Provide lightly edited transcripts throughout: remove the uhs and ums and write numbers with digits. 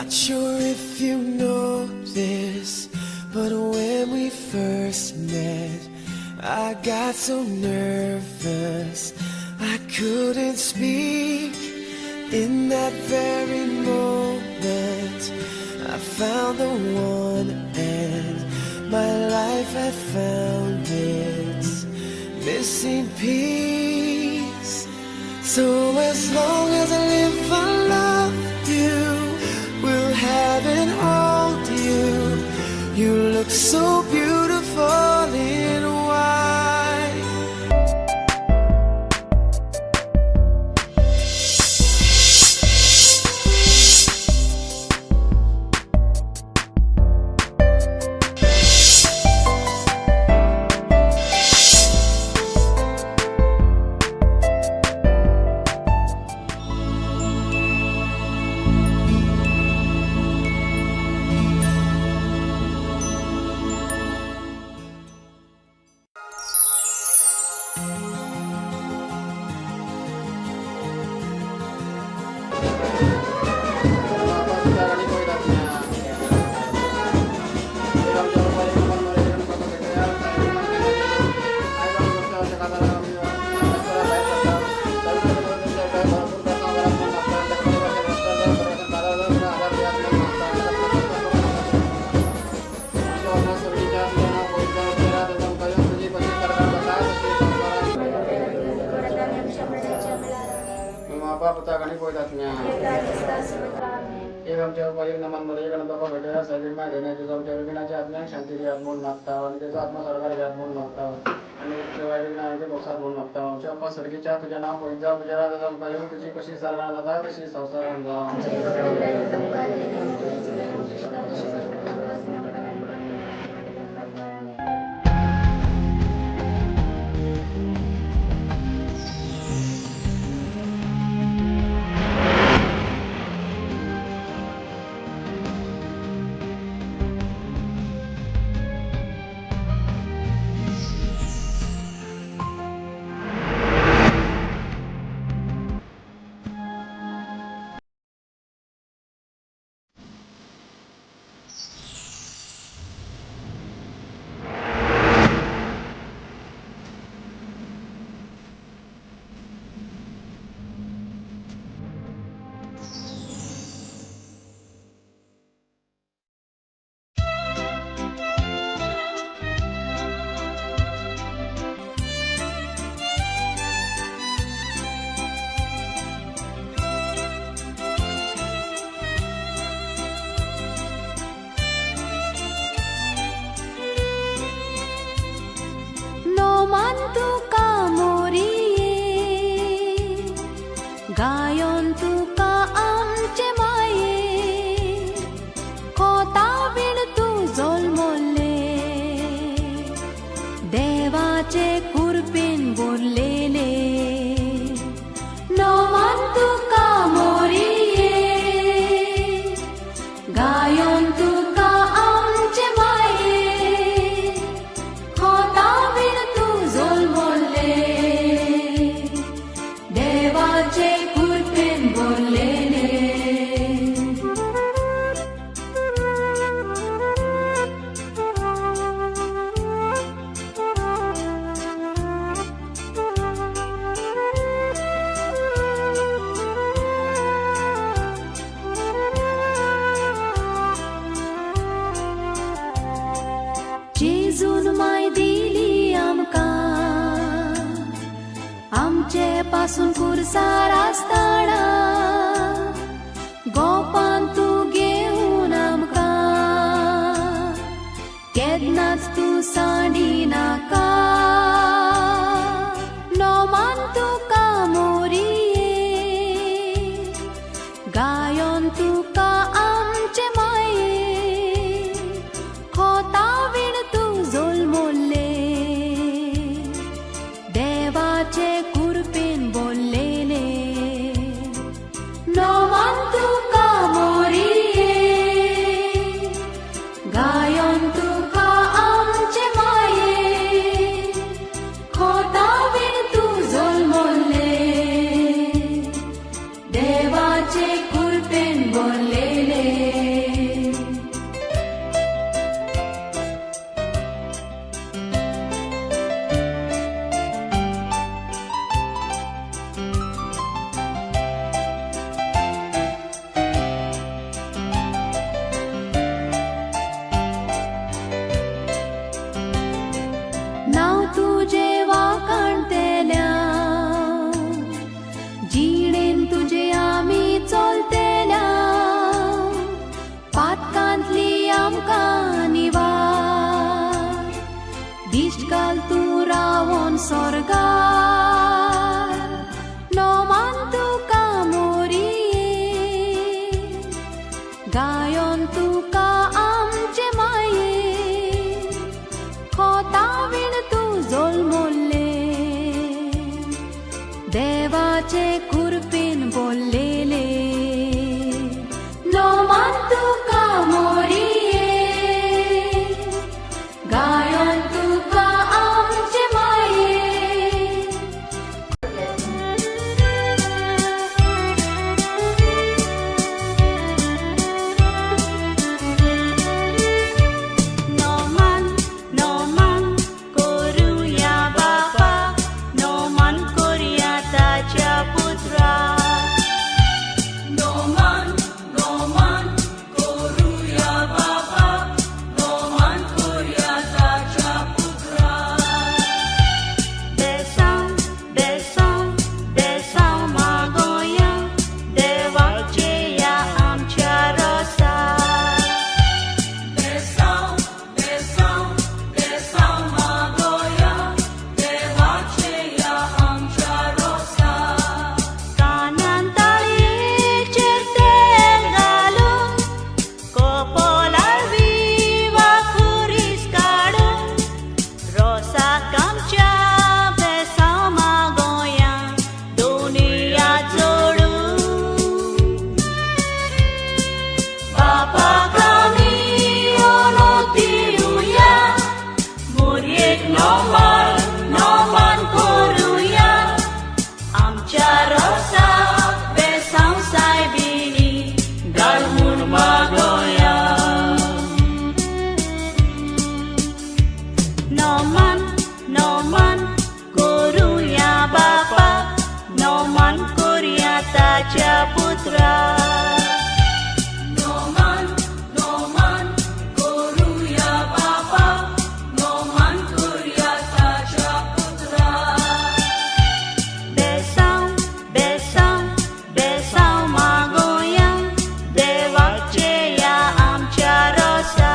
Not sure if you know this, but when we first met, I got so nervous I couldn't speak. In that very moment, I found the one, and my life had found its missing piece. So as long as I live, I love you, will have and hold you. You look so beautiful in white. तुझ्या नाव पोइजा तुझ्या तुझी कशी सरणार जाता तशी संसारान जा. गायन तुका आमचे माये खोता विण तू जल्मले देवाचे कुरपेन बोरलेले नोमान तुका मोरिये गायन तुका आमचे माये खोता विण तू जल्मले देवाचे जेजून माय दिली आमकां आमचे पासून कुरसार आसतना गोपान तू घेवन आमकां केन्नाच तू सांडी नाका नोमान तुका मोरिये गायन तुका आमचे माये खोता विण तू जल्मले देवाचे कुरपेन बोललेले नोमान तुका मोरिये गायन तुका आमचे माये खोता विण तू जल्मले देवाचे कुरपेन बोललेले संसर्गार नोमान तुका मोरये गायोन तुका आमचे माये खोता विण तू जल्मले देवाचे कुरपीन बोललेले नोमान तुका मोरये गायोन तुका आमचे माये नोमान नोमान करूया बापा नोमान करूया ताच्या पुत्रा नोमान नोमान करूया बापा नोमान करूया ताच्या पुत्रा देसांव देसांव देसांव मागोया देवाचे या आमच्या रोसा देसांव देसांव देसांव मागोया देवाचे या आमच्या रोसा कानान ताळयेचेर तेल घालून कोपोलार विवा खुरीस काडून रोसाक आमच्या बेसांव मागोया दुनिया जोडून बापाक आमी ओनो दिवया मोरयेक नोमान नोमान करूया आमच्या रोसाक बेसांव सायबिणी घालून मागोया नोमान नोमान करूया बापा नोमान करूया ताच्या पुत्रा नोमान नोमान करूया बापा नोमान करूया ताच्या पुत्रा बेसांव बेसांव बेसांव मागोया देवाचे या आमच्या रोसा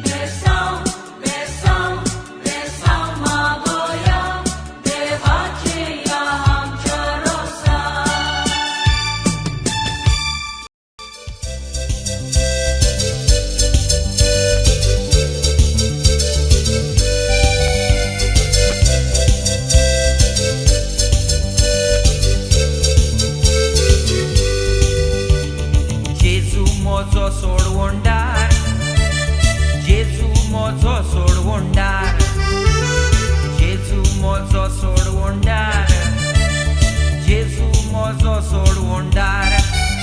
बेसांव बेसांव बेसांव मागोया देवाचे या आमच्या रोसा जेजू मोजो सोडवोंडार जेजू मोजो सोडवोंडार जेजू मोजो सोडवोंडार जेजू मोजो सोडवोंडार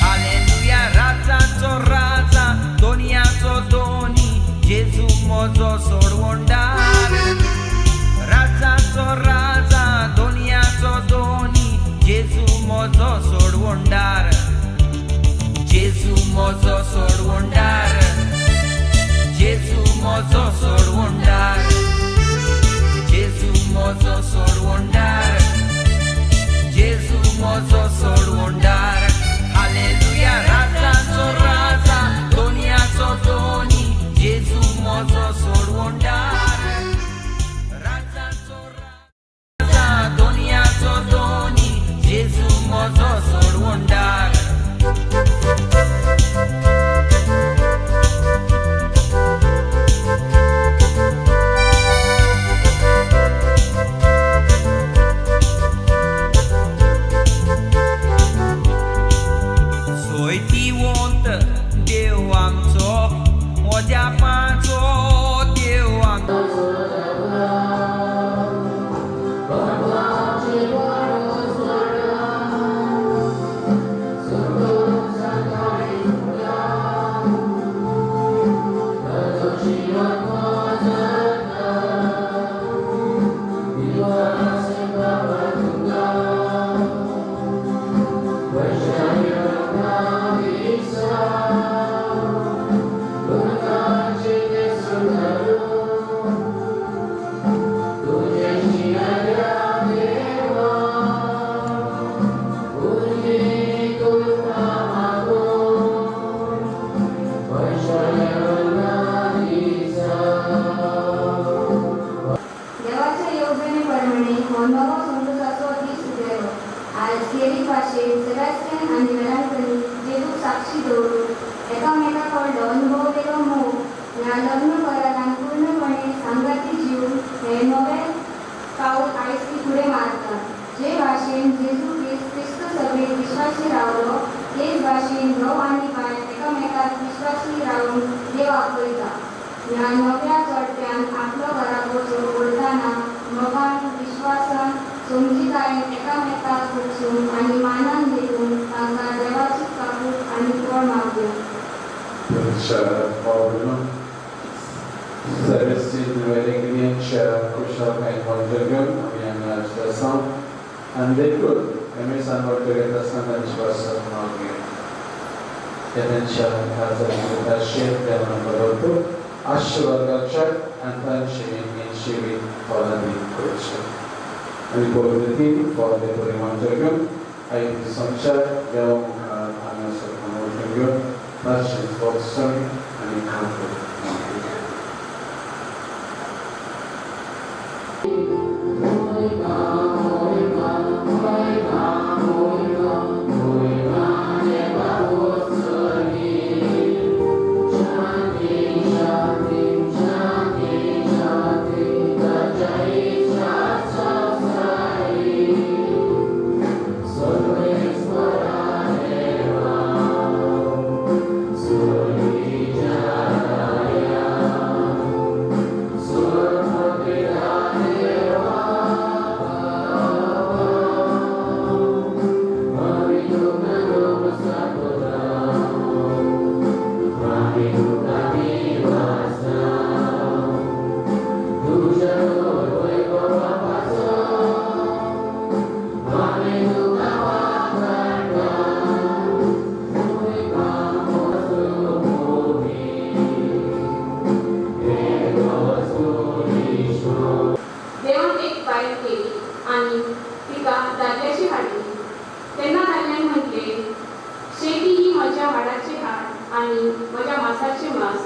हालेलुया राजाचो राजा दोनयाचो दोनी जेजू मोजो सोडवोंडार राजाचो राजा दोनयाचो दोनी जेजू मोजो सोडवोंडार जेजू मोजो सोडवोंडार जेजू मोजो सोडवोंडार जेजू मोजो सोडवोंडार जेजू मोजो सोडवोंडार हालेलुया राजाचो राजा दोनयाचो दोनी जेजू मोजो सोडवोंडार राजाचो राजा दोनयाचो दोनी जेजू मोजो सोडवोंडार सोयतीवंत देव आमचो मोद्यापाचो देव आमचो विश्वासी रावलो तेच भाशेन न्हव आनी बायल एकामेकांक विश्वासी रावून देव आपयता. ह्या नव्या जोडप्यान आपलो घराक वचून उरताना मोगान विश्वासान समजिकायेन एकामेकांक वचून आनी मानान देखून तांकां देवाची काकूट आनी फळ मागूया. Servistin öğrenci kuşak kaybolduğum yani açtırsam andekul emesan vaktiyetasından işvarsam alıyor. Yeden şahın hazırlığı taşıyıp devam bıraktı. Aşı varlıkçak antan şeyin falan bir kuruşu. Ani politik faalde porimanjörgün ayet sonuçta devam anasır kanalıyım. Taşın boksör ani kantor. देवान एक बायल केली आणि तिका दादल्याची हाडली. तेन्ना दादल्यान म्हटले, शेती ही म्हज्या हाडाची हाड आणि म्हज्या मांसाचे मांस.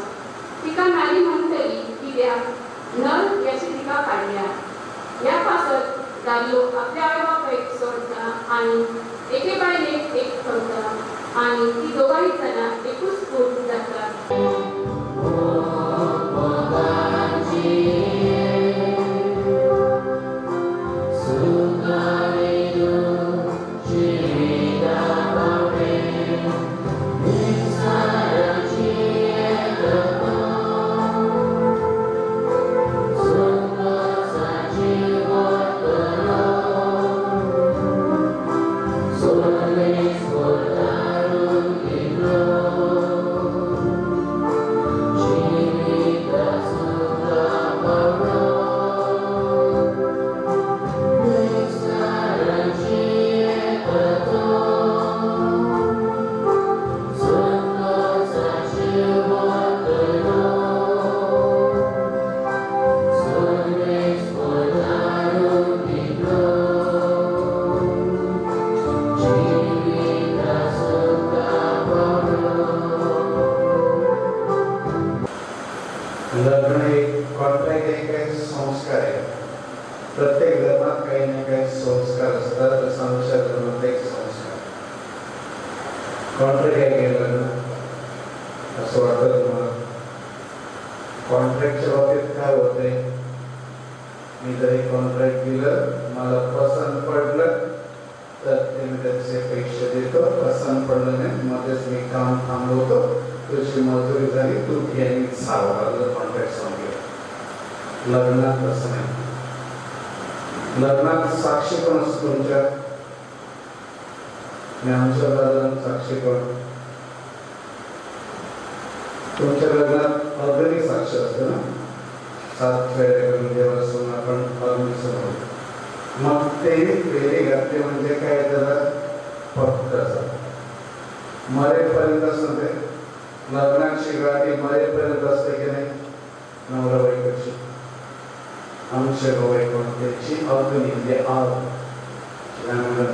तिका नारी म्हणटली कित्याक नर याची तिका काडल्या. ह्या पासत दादलो आपल्या आई बापायक सोडटा आणि एके बायलेक एक करता आणि ती दोगांय जाणां एकूच कूट जातात. लग्न एक कॉन्ट्रॅक्ट एक काही संस्कार आहे. प्रत्येक धर्मात काही ना काही संस्कार असतात. तसा आमच्या धर्मात एक संस्कार कॉन्ट्रॅक्ट आहे काय लग्न असं वाटतं तुम्हाला? कॉन्ट्रॅक्टच्या बाबतीत काय होतंय? मी जरी कॉन्ट्रॅक्ट दिलं, मला पसंत पडलं तर ते मी त्याचे पैसे देतो. पसंत पडलं नाही मध्येच मी काम थांबवतो. तुझी मजुरी झाली तू घ्यायला सावरलं कॉन्ट्रॅक्ट संपलं. लग्नात तसं नाही. लग्नात साक्षी कोण असतो तुमच्या? मी आमच्या दादा साक्षी कोण? तुमच्या लग्नात अग्नी साक्षी असते ना. 7 फेरे करून देवासून आपण अग्नी समोर. मग ते फेरी घातली म्हणजे काय? त्याला फक्त मरेपर्यंत असतं ते. लग्नाची गाठी मरेपर्यंत असते की नाही? नवरा बायकोची आमच्या बायकोची अग्नी म्हणजे आग.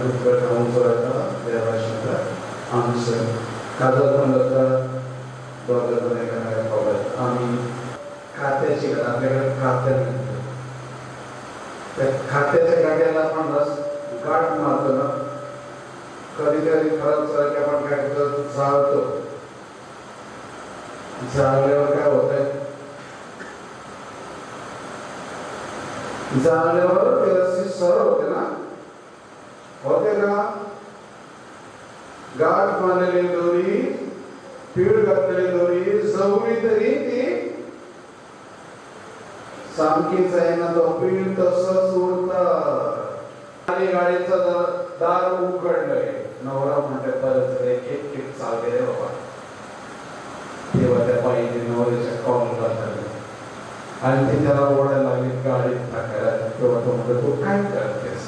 दुःख खाऊन सोडता देवाशिवाय आमचं कागद पण जातात. दोघं पण एखाद्या खावत आम्ही खात्याची आपल्याकडे खात्या नाही. त्या खात्याच्या गाड्याला आपण रस गाठ मारतो ना. कधी कधी खरंच की आपण काय करतो? जाळतो. जाळल्यावर काय होतंय? जाळल्यावर ते रस्सी सरळ होते ना. होते का? गाठ बांधलेली दोरी, पीळ घातलेली दोरी जवळी तरी ती सामकी जायना, तो पीळ तसंच उरता. आणि गाडीचं दार उघडलंय. नवरा म्हणते परत एक चालले रे बाबा. तेव्हा त्या बाईने नवऱ्याच्या कॉल करतात आणि ती त्याला ओढायला लागली गाडीत टाकायला. तेव्हा तो म्हणतो तू काय करतेस?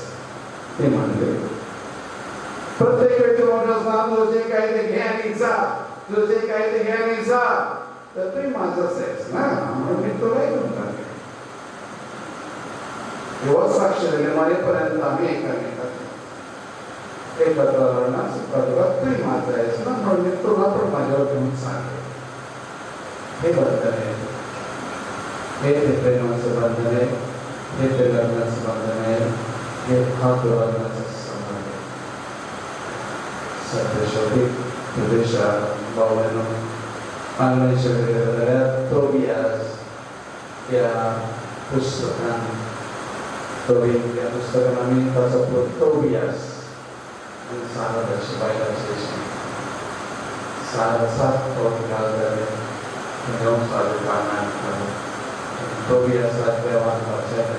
ते म्हणले प्रत्येक वेळी तुझे काय ते घे आणि जा, तुझे काय ते घे आणि जा. तर तू माझंच आहेस ना, म्हणून मी तुला घेऊन टाकेन. तेव्हा साक्ष दिले मरेपर्यंत आम्ही एकत्र राहणार. तू माझं आहेस ना, म्हणून मी तुला पण माझ्यावर घेऊन सांगेन. हे बंधन आहे, हे ते प्रेमाचं बंधन आहे, हे ते लग्नाचं बंधन आहे, हे हात लग्नाचं संबंध आहे. सध्या शेवटी प्रदेशा भावनेनो आंग्लच्या तोबियास या पुस्तकात या पुस्तकात आम्ही त्याचा तोबियास आणि सारा शिवायला सात झाले Tobias Advewan Pacar,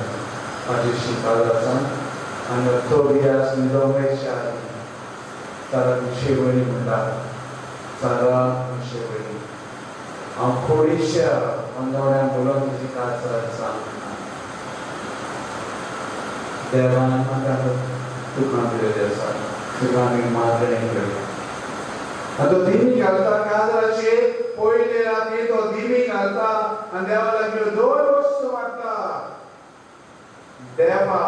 Majusi Kalasan, and Tobias Nilomesha, Sarah Mishewini Munda, Sarah Mishewini. Ampurisha, Mandoran Bulon Zikasa, Devan Manda, Tukan, Tukan Madre. आता धीमी घालता काजराचे पहिले रात्री तो धीमी घालता आणि देवाला गेलो 2 वस्तू वाटता. देवा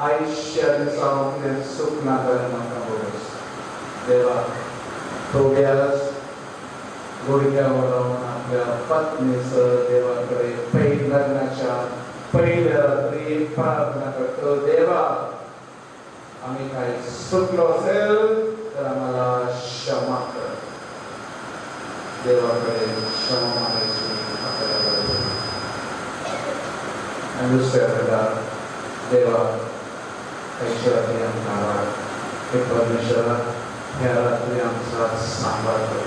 आयुष्यात सावले सुख ना करणं बोलस. देवा तोबियास गोडक्यावर राहून आपल्या पत्नीसह देवाकडे पहिल्या लग्नाच्या पहिल्या रात्री प्रार्थना करतो. देवा आम्ही काही चुकलो असेल तर आम्हाला क्षमा कर. देवाकडे क्षमा मागायची आपल्याला. आणि दुसऱ्या देवा ऐश्वर्य आमचा हे परमेश्वरा ह्या रात्री आमचा सांभाळ कर.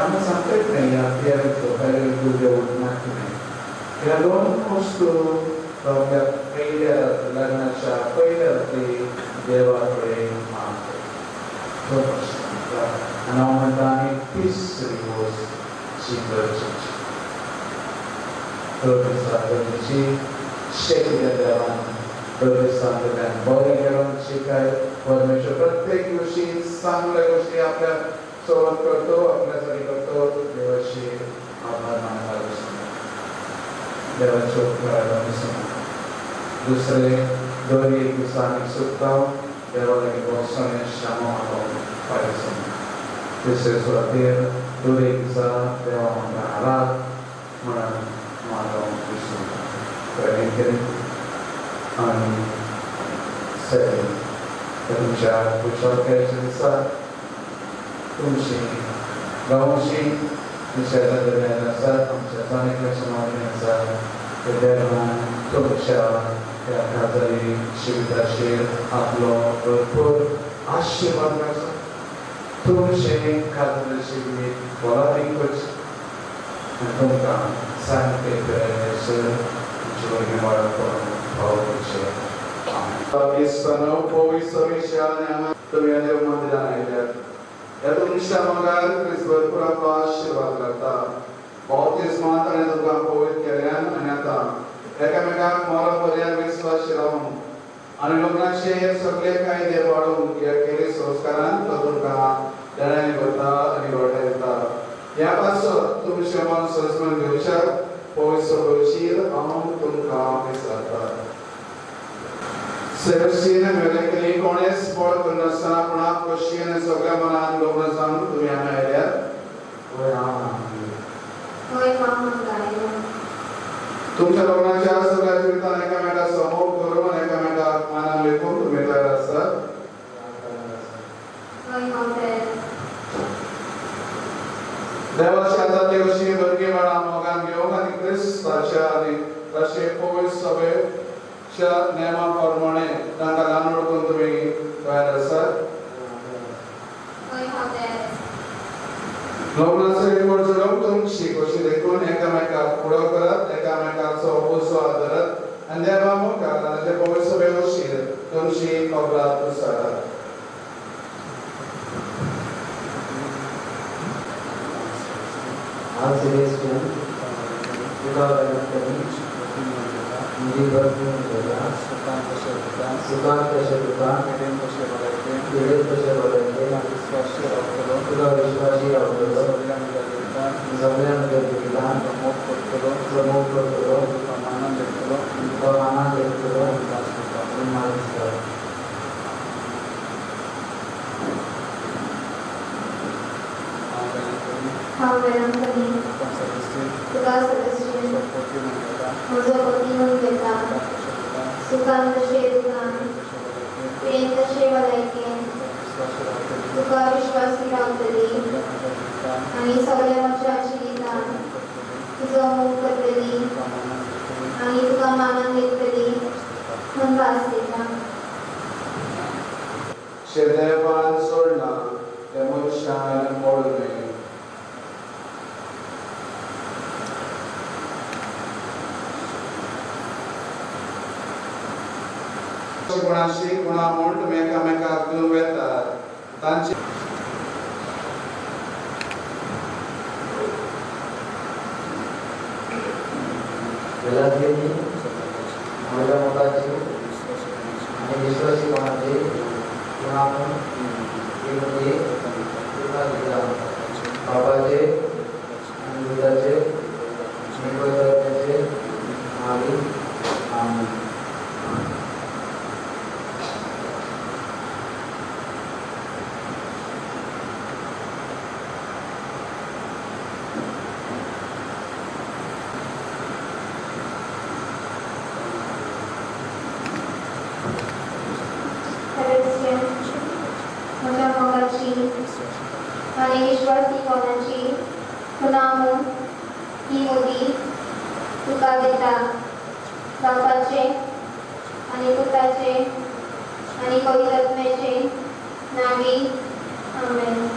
आम्हाला सांगता येत नाही आपल्या झोपायला तुझ्या उठणार की नाही. या 2 वस्तू आपल्या पहिल्या लग्नाच्या पहिल्या रात्री देवाकडे मागतो. And I want to peace was she purchased. She shaking the down, Protestant and boring around she cried, परमेश्वर प्रत्येक दिवशी चांगल्या गोष्टी आपल्या सोबत करतो, आपल्यासाठी करतो. देवाची आभार मानायला विसरू. देवाची उपकाराला विसरू. दुसरे दोन्ही दिवसांनी सुद्धा देवाला बोलसाने क्षमा मागून पाहिजे. तिसरे सुरातील दोन्ही दिवसा देवा म्हणा म्हणून मागून विसरू केले. आणि तुमच्या विचार दिवसात तुमची गावशी विषयाचा निर्णय असतात. आमच्या चाणक्य समाधानाचा तुमच्या त्या खाजगी शिबिराचे आपलो भरपूर आशीर्वाद करता. तुमचे खाजगी शिबीर भलादी करचे तुमकां सांगते जीवन वाढवून भाव करचे. ईश्वरानो पवित्र विषयाने तुम्ही देव मंदिरात आयल्यात. या तुमच्या मगार ख्रिस्त भरपूर आपलो आशीर्वाद करता. बाप्तिस्मांत ताणें तुमकां पवित्र केल्यान आनी आतां एकामेकांक मरपर्यंत विश्वासी रावून आनी लग्नाचे हे सगळे कायदे वाडून केले संस्कारान तो तुमकां देणारी करता आनी व्हडले दिता. ह्या पासत तुमचे मन सजमन घेवच्याक पवित्र बशीर हांव तुमकां विचारता. सेवसीन मेलेकली कोणेच बळ करनासतना आपणाक खोशयेन सगळ्या मनान लग्न जावन तुमी हांगा आयल्यात. तुमच्या लग्नाच्या सगळ्या जिवितान एकामेका समोर करून एकामेकाक मानान लेखून तुमी तयार आसात. देवाची आतां अशी भरगी वेळा मोगान घेवंक आनी क्रिस्ताच्या आनी ताचे पवित्र सभेच्या नेमा प्रमाणे तांकां लानूड करून तुमी तयार आसात. लग्नाचे वर्जून तुमची कशी देखून एकामेकाक पुढो करत एकामेकाचो ओसो आदरत आनी देवा मुखार ताचे पवित्र वेवशीर तुमची कबलात उसारात. आज सेलेस्टियन तुका वरकरी निधी भरपूर मिळाला सुखान कशें तुका कितें कशें बरयलें तुका विश्वासी रावतलो सगळ्यांक देविकान प्रमोद करतलो तुका मानान देतलो हांव वेळांकनी तुका सेलेस्टियन म्हजो पती म्हूण घेता सुखान तशें दुखान प्रेम तशें भलायकेन तुका विश्वासी रावतली आनी सगळ्या मनशाची दिसान तुजो मोग करतली आनी तुका मानान घेतली म्हूण भास दिता. देवान सोडना त्या मनशान मोड न्हय. कोणाशी कोणा म्हूण तुमी एकामेकाक घेवन वेतात तांची वेलांतली म्हज्या मोगाची आनी विश्वासी कोणाची कोणा म्हूण ती म्हणजे तुका दिता बाबाचे आनी दुधाचे आनी पवित्रात्म्याचे नांवी आमीन. सेलेस्टियन म्हज्या मोगाची आनी विश्वासी कोणाची खुना म्हूण ही मोदी तुका दिता बापाचे आनी पुताचे आनी पवित्रात्म्याचे नांवी आमेन.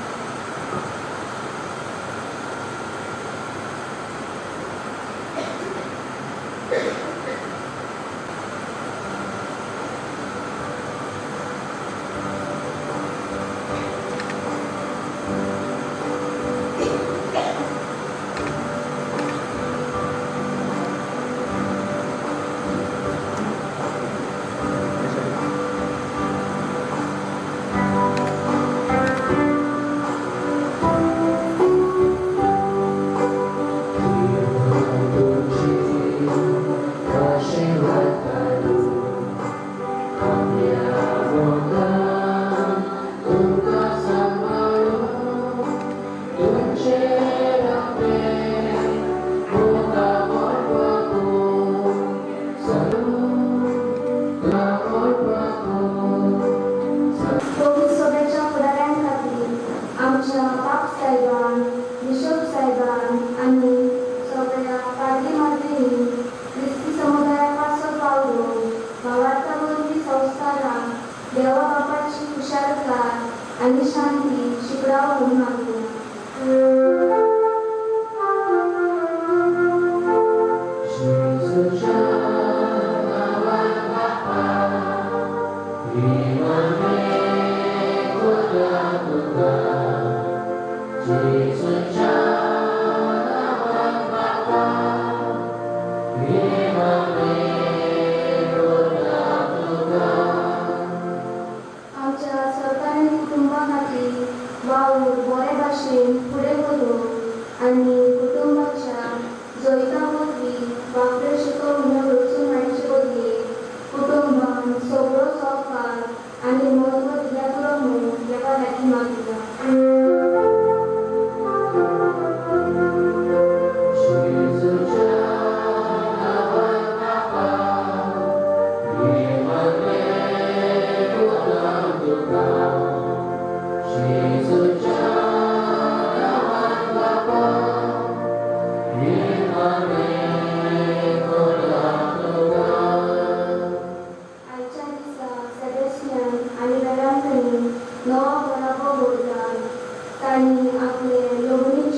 तांणी आपले लग्नीचे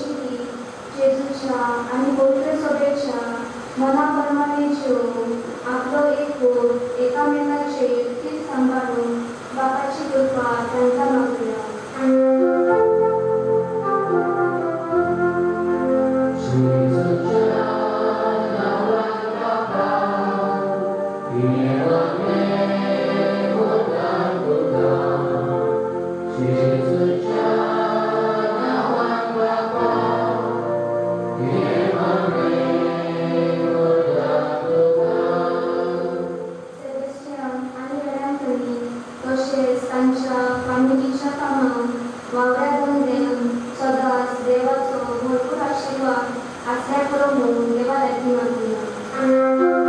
वावऱ्यातून सदास देवाचो भरपूर आशीर्वाद आसल्या करो म्हणून देवा लागीं मागुया.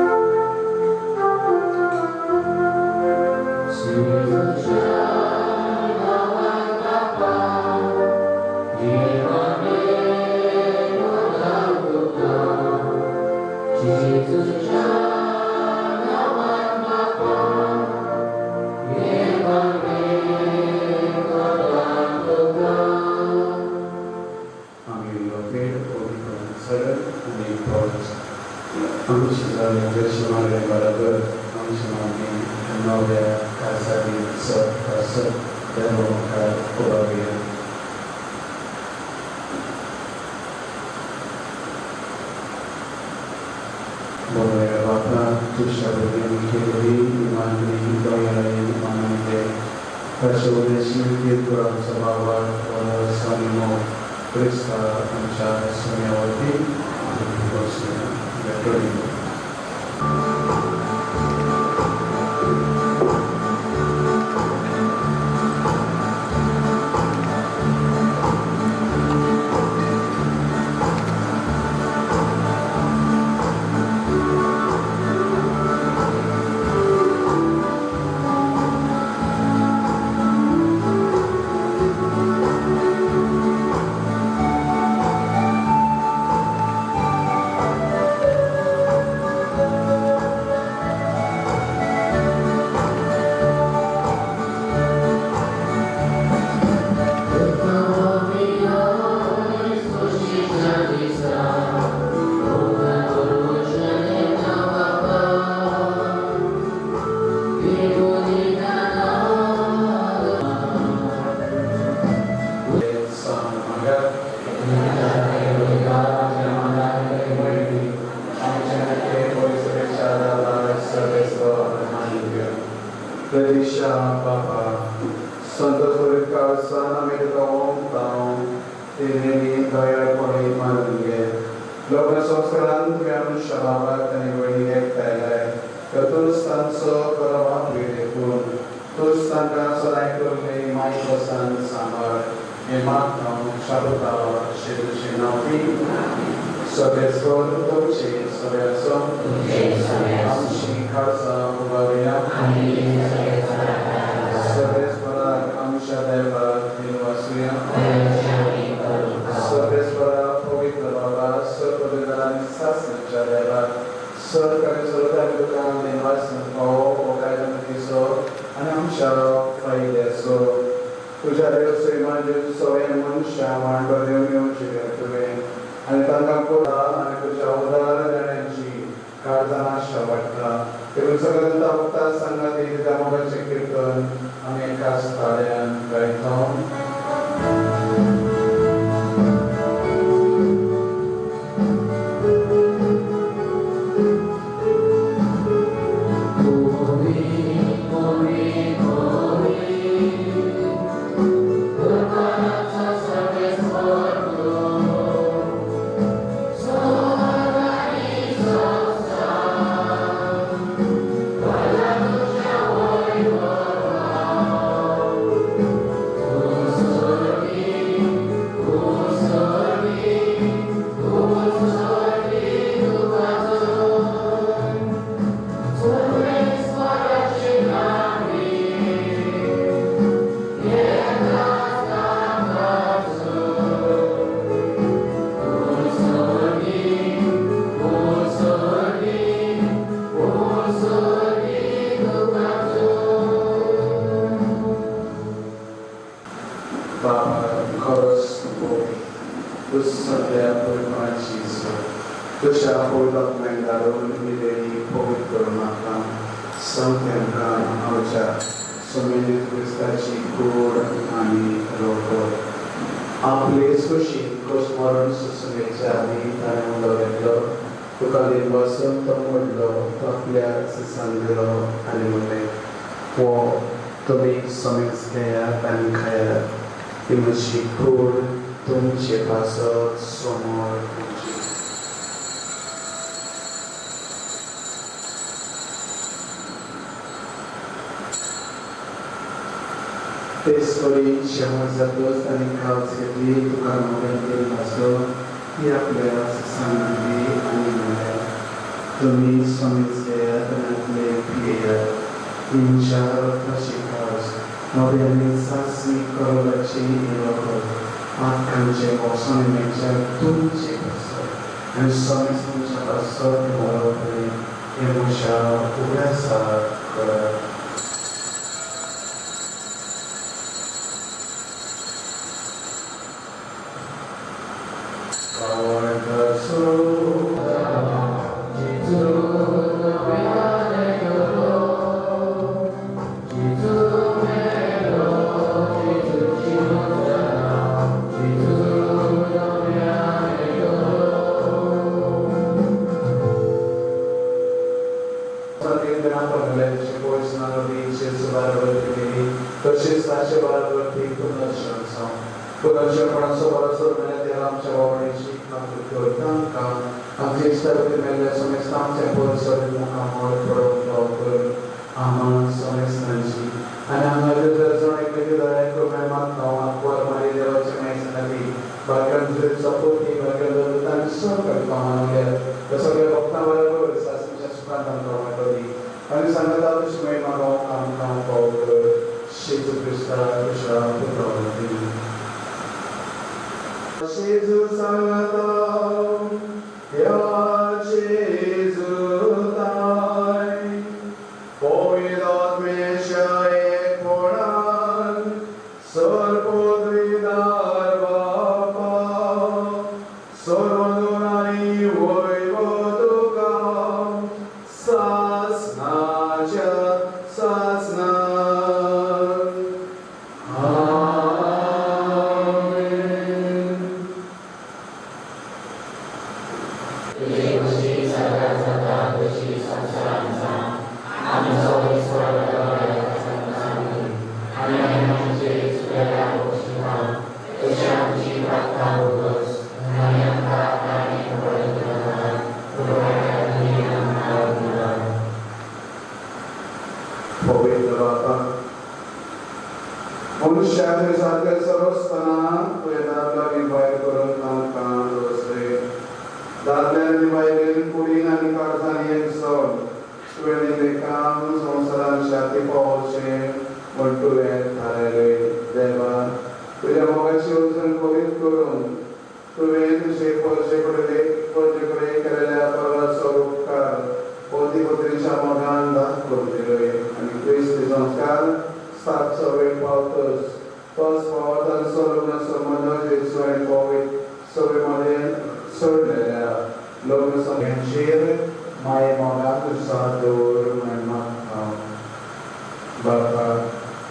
तेचपरी शेवट जातोच आणि कावच घेतली तुका मोबाईल भासलो ती आपल्याला सांगितली आणि म्हणल्या तुम्ही स्वामीच घेयात आणि आपले पियेयात हिंसा शिकास मोबाईलनी चाचणी करोलाची निवड आखांचे मोसमेच्या तुमचे कसं आणि स्वामी तुमच्या असत मोरपणे हे मुशा उघड्यासा करत तसेच ताशे बारावरती पुनर्शनपणाचं बरोबर मिळाले आमच्या वावडीची आमची इष्टावती मेल्या समेस्त आमच्या परिसरात मुखामोड पडवून आम्हाला समेस्तांची आणि आम्हाला जर एकमेकी दया करून मागता अकबर मारी देवाच्या माहिती बायकांचे सपोर्टी बायकांची सहकारी कामाला तसं सगळ्या भक्तांबरोबर सासूच्या सुखांत आमची आणि सांगत आहोत समय मागाव काम काम पावकर शेतू कृष्णा कृष्णा पुत्रवती शेजू सांगता या शेजू ताय पवित्र आत्मेच्या एक कोणान सर्वोद्विदार बापा सर्वदुरानी वैभव तुका सासनाच्या सासना मनुष्याचे सारखे सर्वस्तना तुझ्या दादला बाहेर करून काम रस्ते दादल्याने बाहेर कुडीन आणि काळजाने एक सण तुझे काम संसारात शाती पावचे म्हणतुले थारायले देवा तुझ्या मोगाची वचन करीत करून तुझे तुझे परजेकडे केलेल्या परवाचा उपकार पोतीपत्रीच्या मोगान दान करून दिले आणि ख्रिस्ती संस्कार सात सवय पावतोस तोच पावतान लग्न संबंध जेसू आणि कोविड सवयीमध्ये सोडलेल्या लग्न संबंधांचेर माये मोगात साथ दवर म्हणून बापा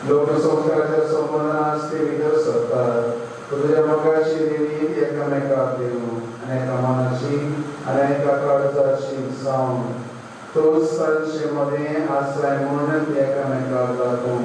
लग्न संस्काराच्या संबंधात ते विधर असतात तुझ्या मोगाची देणी एकामेकाक देऊ आणि एका मनाची आणि एका काळजाची जाऊन तोच संशयमध्ये आश्रय म्हणून एकामेकाक दाखवू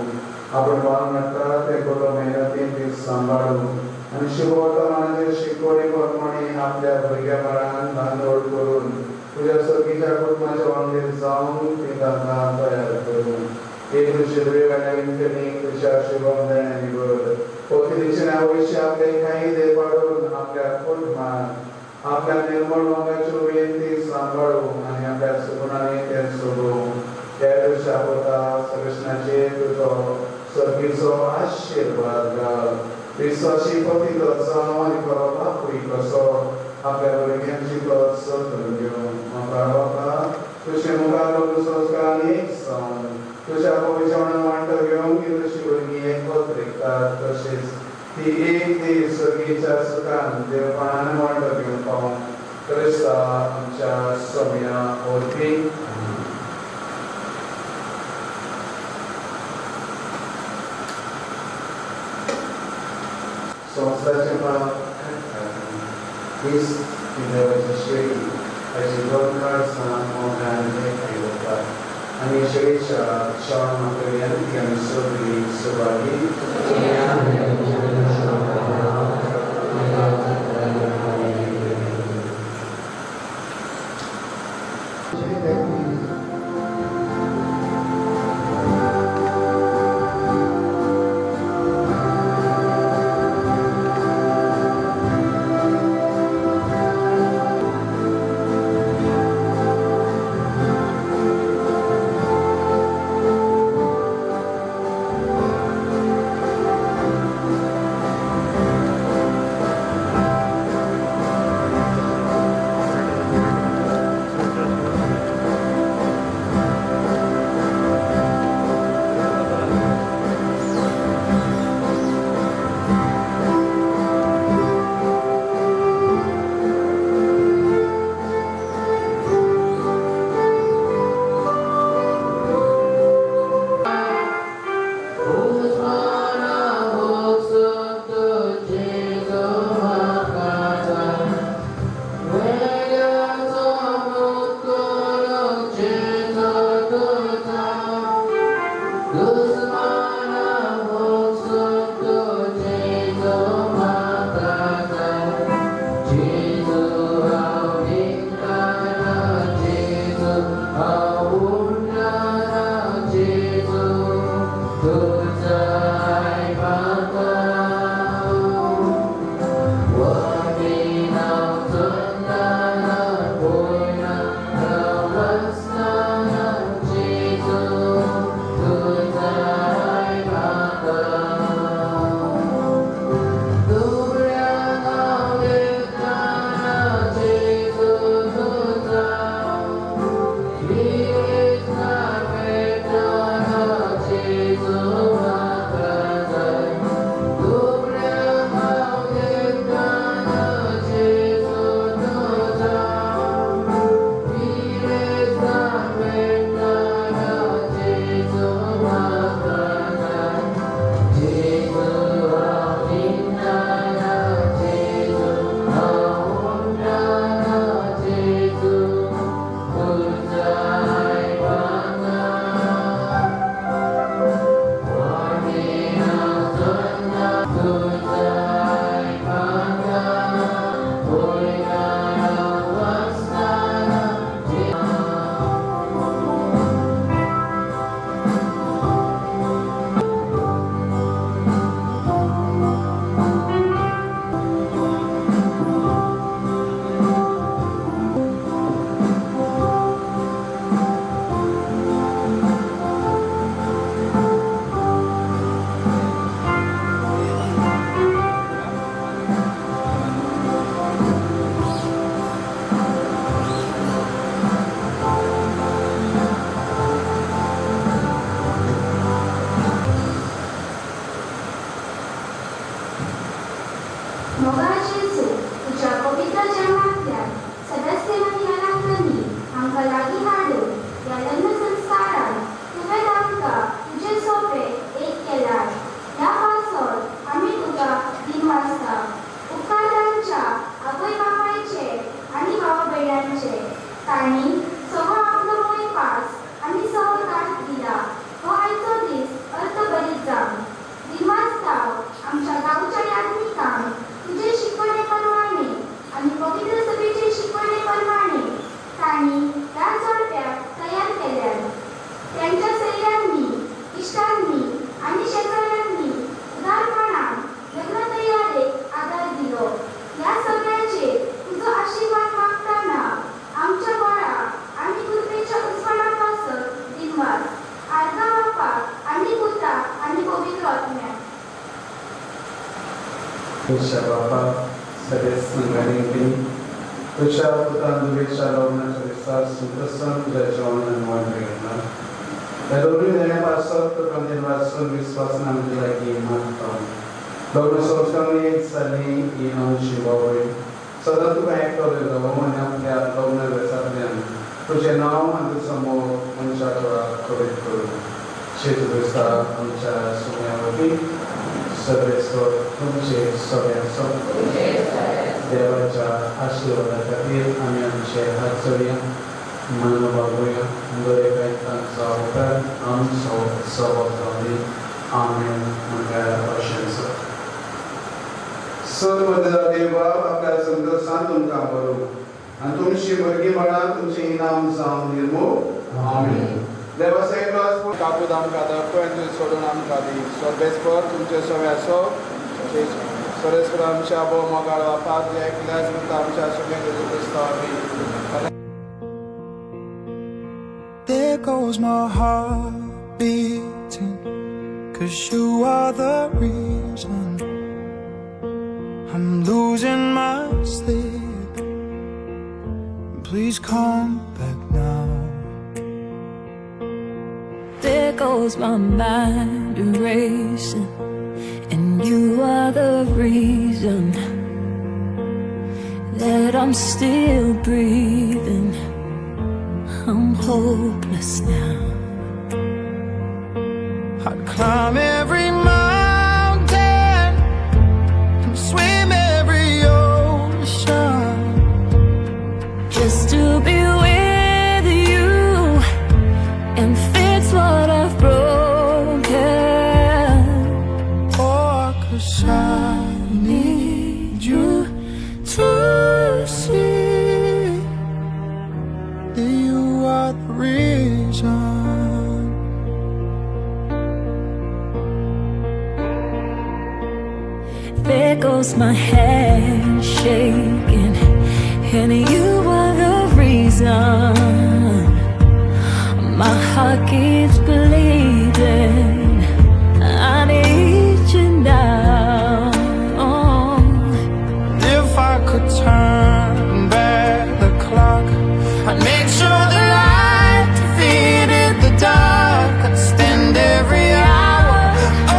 आपण बाळगता ते करो मेहनतीने सांभाळून आणि शुभवर्तमानाचे शिकवणी प्रमाणे आपल्या भुरग्या बाळांना दानोड करून तुझ्या सगळीच्या कुटुंबाच्या वांगेर जाऊन ते त्यांना तयार करून एक तुझे वेगाने तुझ्या शुभम देण्याने निवड पोथीचे आयुष्य आपले काही दे पाडून आपल्या कुटुंबात आपल्या निर्मळ वांगाची विनंती सांभाळून आणि आपल्या सुगुणाने ते सोडून त्या तुझ्या होता कृष्णाचे तुझं सर्गीचो आशीर्वाद घाल विश्वासी पतीचो जावं आणि परत आपली कसो आपल्या भुरग्यांची कस करून घेऊन म्हाका बाबा तुझे मुखार संस्कारांनी सांग तुझ्या पवित्रपणान वांटो घेऊन की तुझी भुरगीं एकवट रिकतात तशेंच ती एक दीस सर्गीच्या सुखान देवपणान वांटो घेऊन पावून क्रिस्ता आमच्या सोम्या वरवीं संस्थाचे हीच देवाची शेळी अशी दोन काळ मोठ्याने ठेवतात आणि शेळीच्या श्रावण मागणी आणि सोडली सुभागी मोगाची चूक तुझ्या पवित्र जन्मातल्या सदस्य महिलांनी आमका लागी हाडून या लग्न संस्कारात तुवें आमकां तुजे सोपे एक केल्यार ह्या पासत आमी तुका दिन वाजता उपकारांच्या आवय बापायचे आनी भावा भयणांचे तांणी सगळो आपलो मोय पास आनी सहकार दिला हो आयचो दीस अर्थभरीत जावन दिन वाजताव आमच्या गांवच्या यात्रिकांक तुजे शिकवणे प्रमाणे आणि पवित्र सभेचे शिकवणे प्रमाणे तांणी ह्या जोडप्याक तयार केल्यात त्यांच्या सैऱ्यांनी इश्टांनी आणि शेजाऱ्यांनी उदारपणान लग्न तयारेक आदार दिलो ह्या सगळ्याचे तुझो आशीर्वाद मागताना आमच्या बळा आणि कृपेच्या उजवाडापासत दिनवास आर्गा बापाक आणि पुता आणि पवित्र आत्म्याक तुझ्या बापा सगळे संघाने तुझ्या पुत्रांच्या लग्नाच्या दिवसात सुप्रसन्न तुझ्या जेवणान वांटले घेतला त्या दोन्ही देण्यापासून तुका निर्वासन विश्वासन आमच्या लागी मागता लग्न संस्कार एक जाली ही नवशी बावळी सदां तुका एकटो जावं आनी आपल्या लग्न वेसांतल्यान तुजें नांव आनी तुजो मोग मनशा तोंडाक करीत करून शेत दिसता आमच्या सुम्या वरवीं सर्वेस्वर तुमचे सगळ्यांचो देवाच्या आशिर्वादा खातीर आमी आमचे हात जोडया मान बागोया बरेकाय तांचो उपकार आमचो सवक जावंदी आमेन म्हटल्यार अशें आसा सर्वदा देव बाब आपल्या संतोषान तुमकां बरो आनी तुमची भुरगीं बाळां तुमचें इनाम जावन निर्मूळ आमेन देवाचे क्लास कापूद आमकां दर्पण सोडून आमकां दी सर्वेस्वर तुमचे सगळ्याचो सर्वेस्वर आमच्या आबो मोगाळ बापाक जे ऐकल्यास म्हणटा आमच्या सगळ्या जेजू क्रिस्तांनी There goes my heart beating, 'cause you are the reason I'm losing my sleep. Please come back now. There goes my mind racing, and you are the reason that I'm still breathing. I'm hopeless now. I'd climb every mountain and swim every ocean Just to be with you and fix what I've broken. Oh, 'cause I need you to see that you are the reason. There goes my hand shaking, and you are the reason my heart keeps bleeding. I need you now. If I could turn back the clock, I'd make sure the light defeated the dark. I'd spend every hour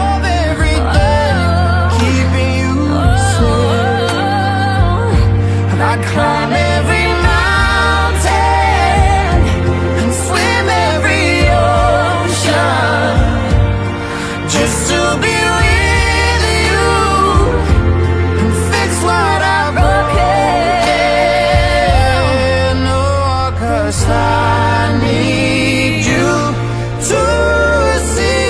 of every day keeping you safe. And I'd climb every mountain and swim every ocean just to be with you and fix what I've broken. Oh, 'cause I need you to see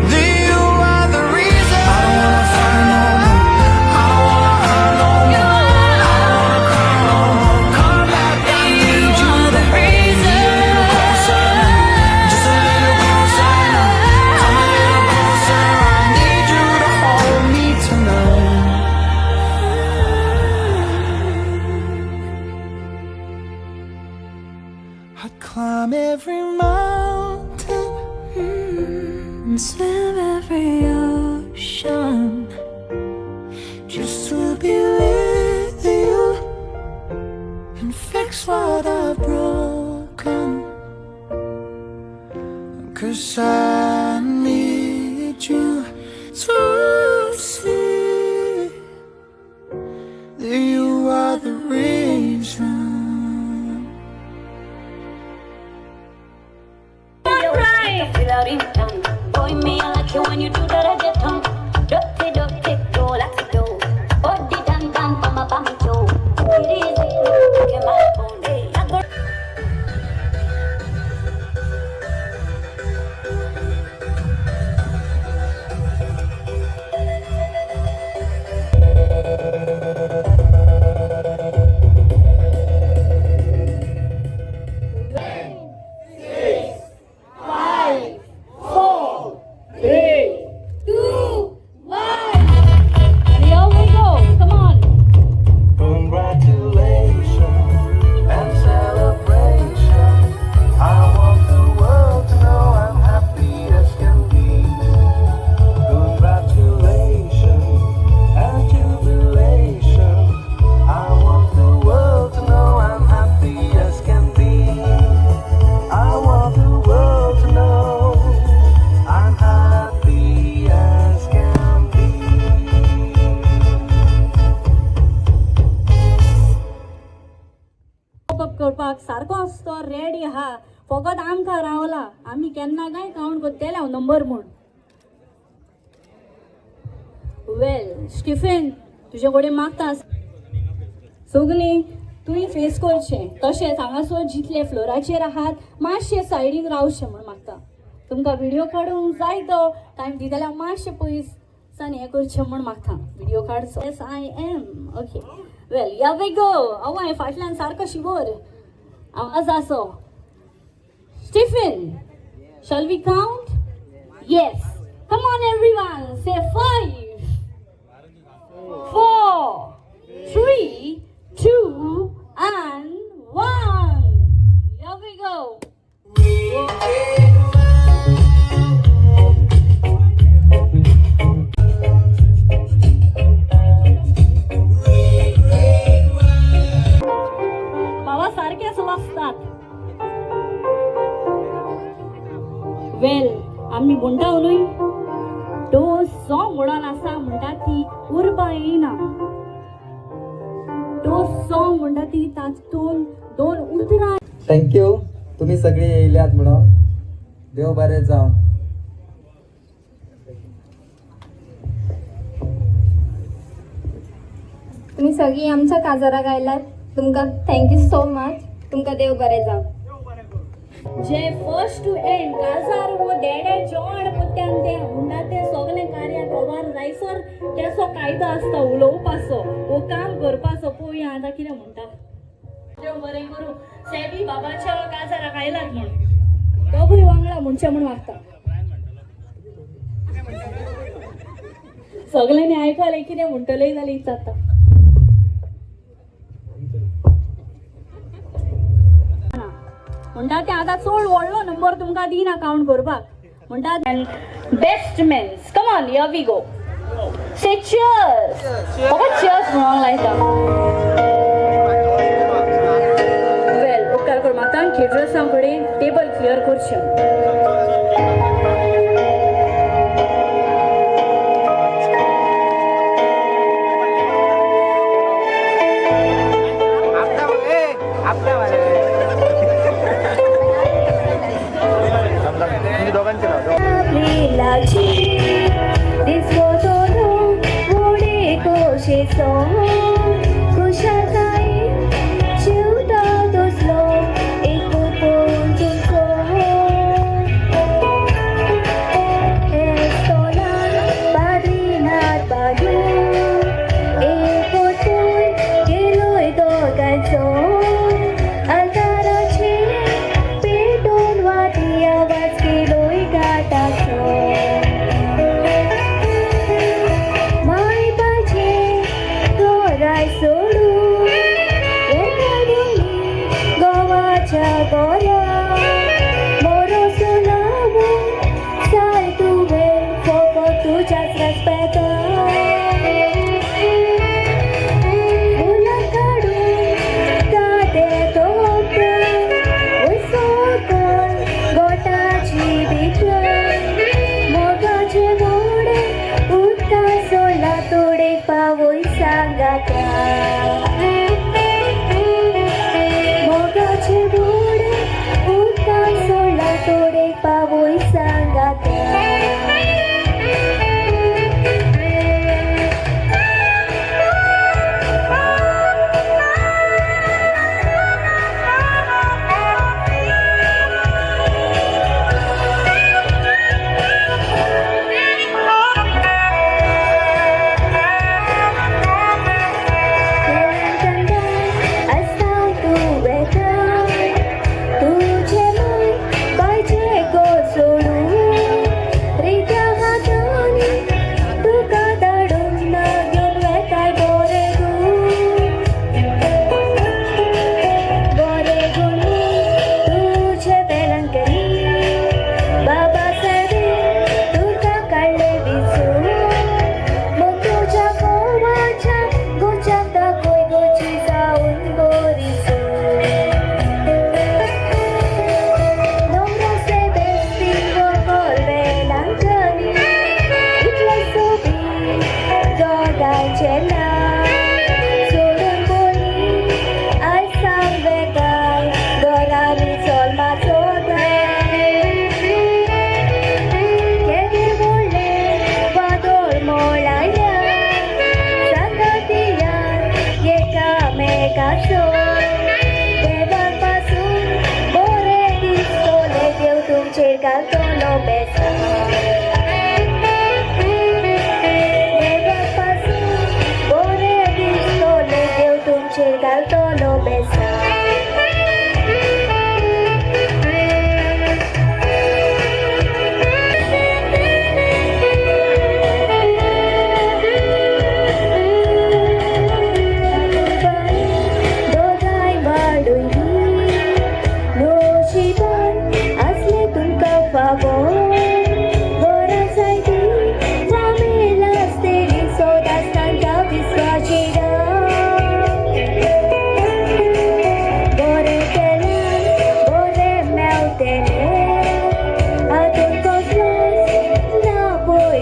that you are the reason. I don't wanna fight no more. I don't wanna hurt no more. I don't wanna cry no more. Come back, I need you. The reason. Just a little closer now. Come a little closer. I need you to hold me tonight. I'd climb every mountain And swim every ocean just to be with you and fix what I've broken. 'Cause I need you to the tongue. Dirty, dirty, go, let's go. Body done, done, mama, bam, Joe. It is it, come on, hey, I go. Here we go. Come on. Congratulations and celebration. I want the world to know I'm happy as can be. Congratulations and jubilation. I want the world to know I'm happy as can be. I want the world to know I'm happy as can be. Popup करपाक सारको आसतो ready आहा फकत आमकां रावला आमी केन्ना काय count करतले हांव नंबर म्हूण वेल स्टिफेन तुजे कडेन मागता सगलीं तुवें फेस करचें तशेंच हांगासर जितले फ्लोराचेर आहात मातशे सायडीक रावचें म्हूण मागता तुमकां व्हिडिओ काडूंक जाय तो टायम दी जाल्यार मातशें पयस सान हें करचें म्हूण मागता व्हिडिओ काडचो yes I am okay well या वे गो आवय फाटल्यान सारको शिवर आवाज आसो Stephen shall we count yes come on everyone say 5 4 3 2 and 1 here we go बाबा सारखेच वाजतात वेल आम्ही म्हणटा न्हय तो सॉंग म्हणून आसा म्हणटा ती उर्बा येना तो सॉंग म्हणटा ती तातून 2 उतरां थँक्यू तुम्ही सगळी येयल्यात म्हणून देव बरें जावं तुम्ही सगळी आमच्या काजाराक आयलात तुमकां थँक्यू सो मच तुमकां देव बरें जावं जे फर्स्ट टू एंड काजार वो डेडे जेवण पुत्यान ते म्हणटा ते सगळे कार्य कवर जायसर तेसो कायदो आसता उलोवपाचो वो काम करपाचो पळोवया आतां कितें म्हणटा देव बरें करूं सेबी बाबाच्या काजाराक आयलात म्हण दोगूय वांगडा म्हणचे म्हण मागता सगळ्यांनी आयकलें कितें म्हणटलें जाल्यार जाता म्हणटा ते आतां चड व्हडलो नंबर तुमकां दिना काउंट करपाक म्हणटा best men's come on here we go say cheers फकत चीयर्स म्हणूंक लायता वेल उपकार करून म्हाका केटरर्सां कडेन टेबल क्लियर करचें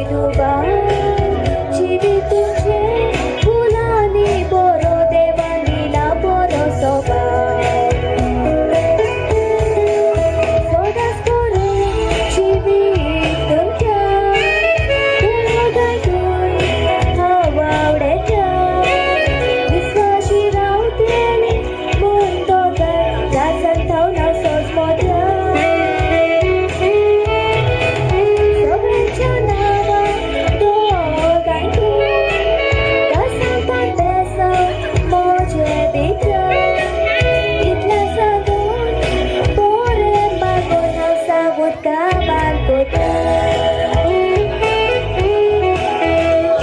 विठोबा चिडी तुझे फुलांनी बरो देवानीला बरो सोबाव सदांच बरे जिवीत तुमच्या देवादांतून हांव आवडेच्या विश्वासी रावतेली मन दोगांय लाजन थावना सोज मोद्या सगळ्यांच्या नांवां दोगांयतून कासांपान बेसांव मोजे भितर इतलें सांगून बरें मागून हांव सावूत काबार कोता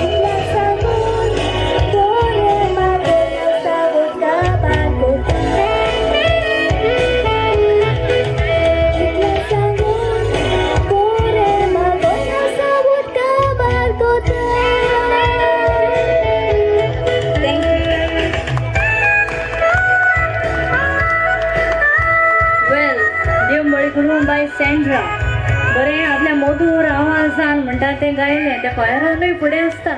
इतलें सांगून बरें मागून हांव सावूत काबार कोता इतलें सांगून बरें मागून हांव सावूत काबार कोता वेल देव बळी करून बाय सँड्रा बरें आपल्या मधुर आवाजान म्हणटा तें गायलें त्या कोयरानूय फुडें आसता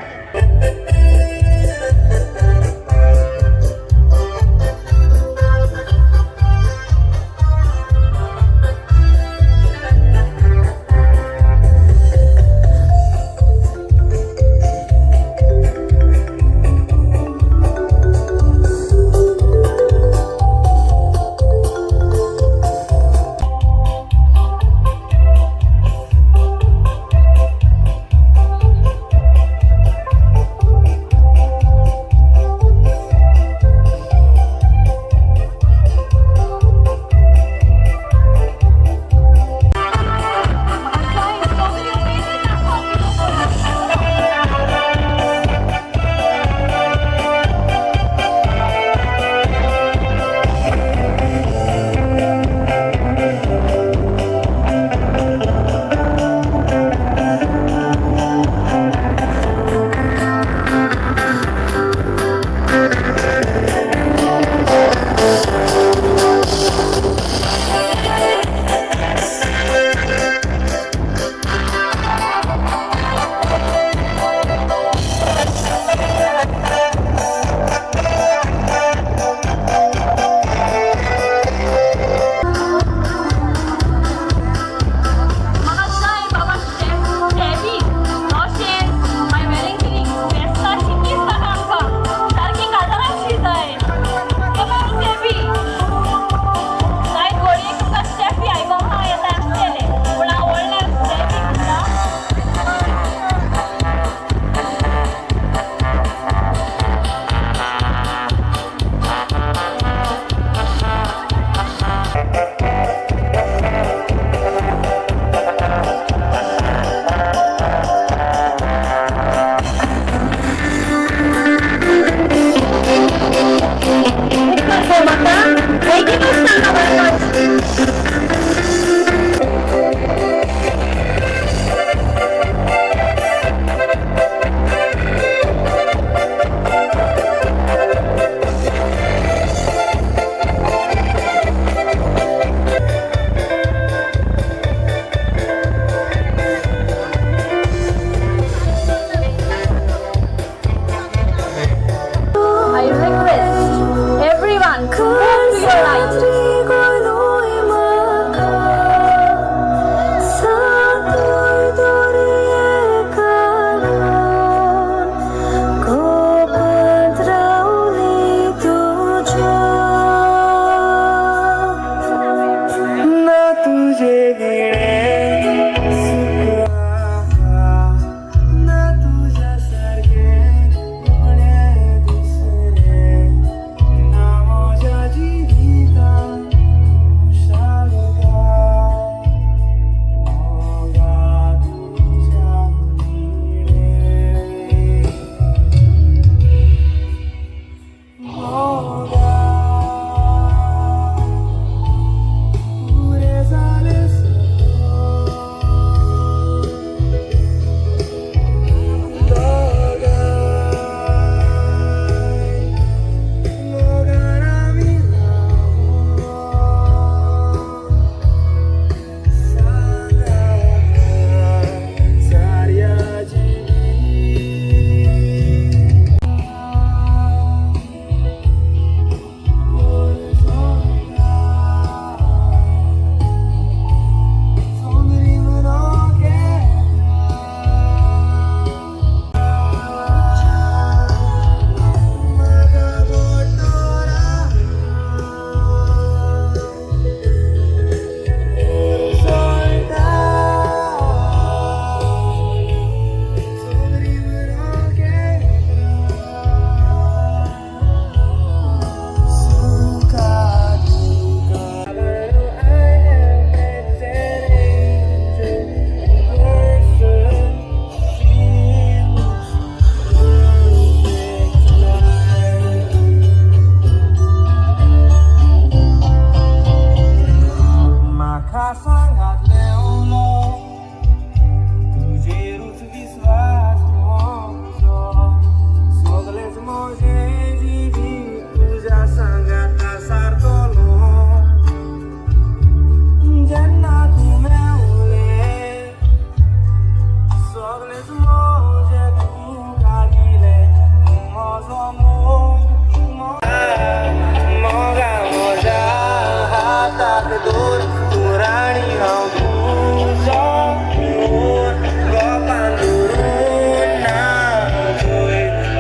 गोर तूं राणी हांव तुजो पिवून गोपान धरून नाचोय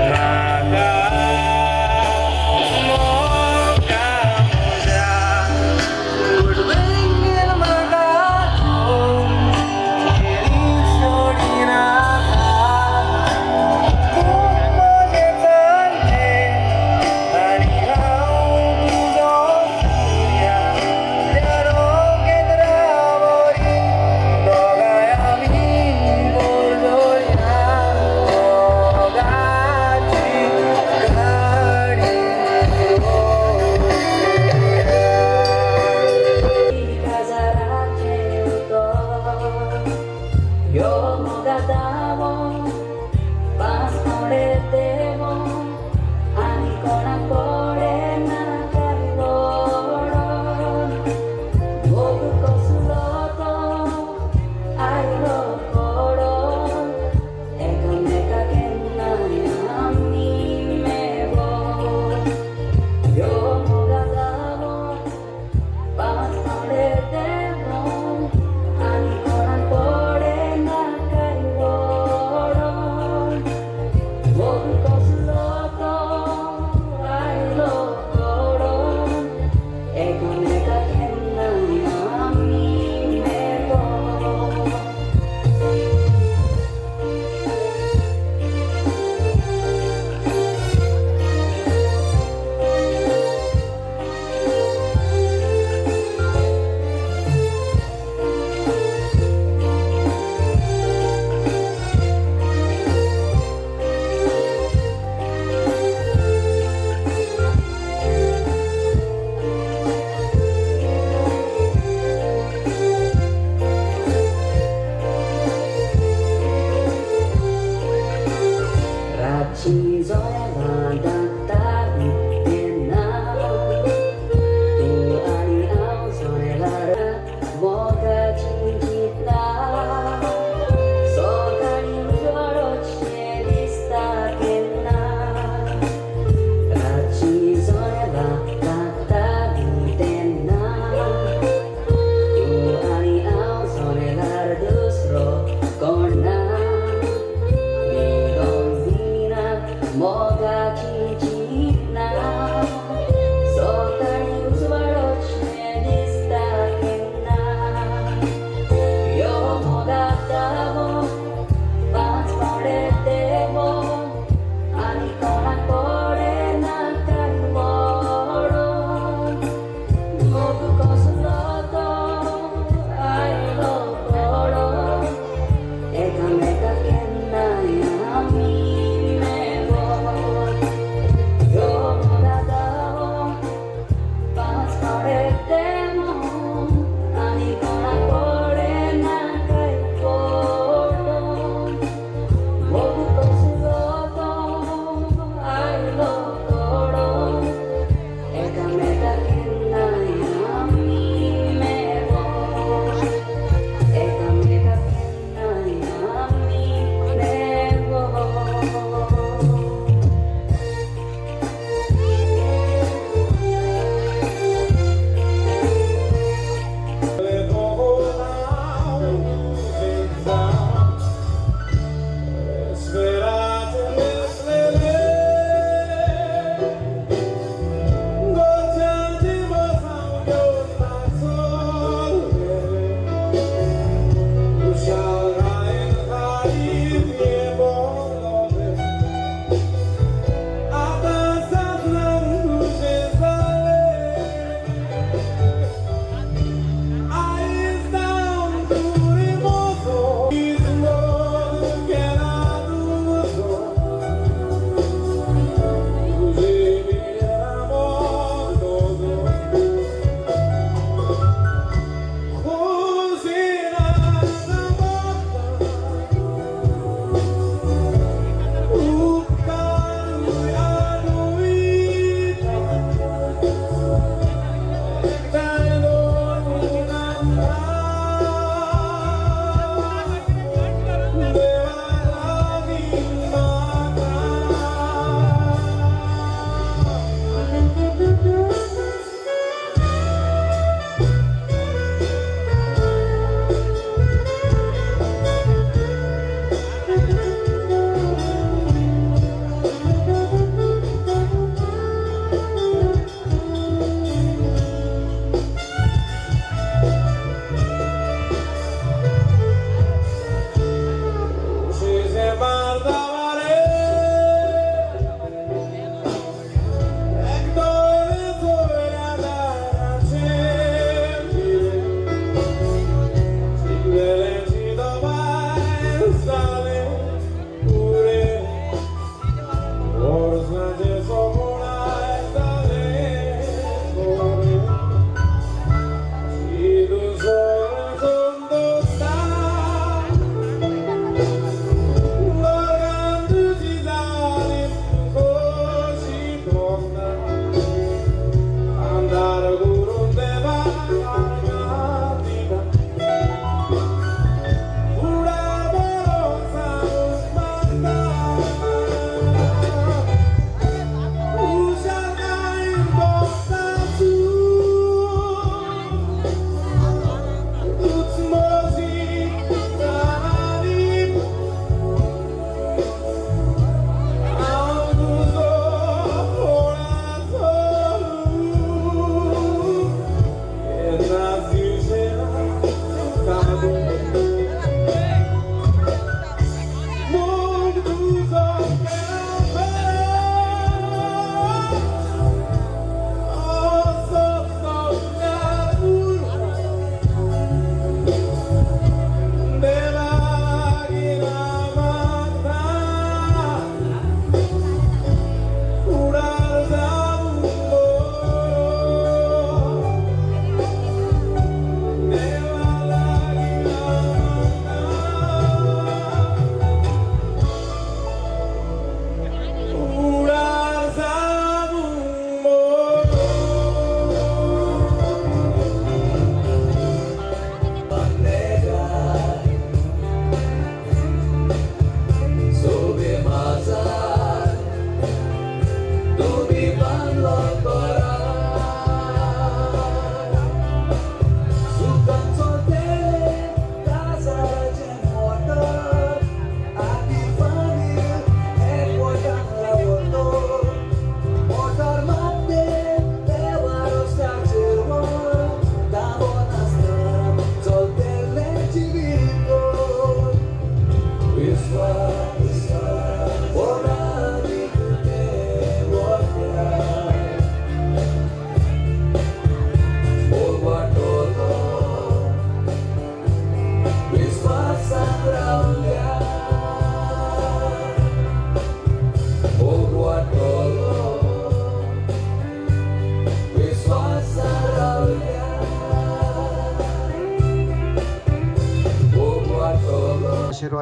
म्हाका मोगा म्हज्या उडवेंगेर म्हाका गेली सोडी नाका तूं म्हजें चलतें आनी हांव तुजो सुर्या त्या रोगेंत रावरी दोगांय आमी बोरडोया मोगाची गाडी Casarace yo mogadamo pascore devo ani con amore na carloro mogu consuloto ai lo coro e con me che na mi me vo yo mogadamo pascore devo ani con amore na carloro mogu consuloto ai lo coro e con me che na mi me vo Raciso e vantattavi penna tu ani au sonelara moga cincitna sokari joro celista penna Raciso e vantattavi penna tu ani au sonelara dusro kona Moga cincin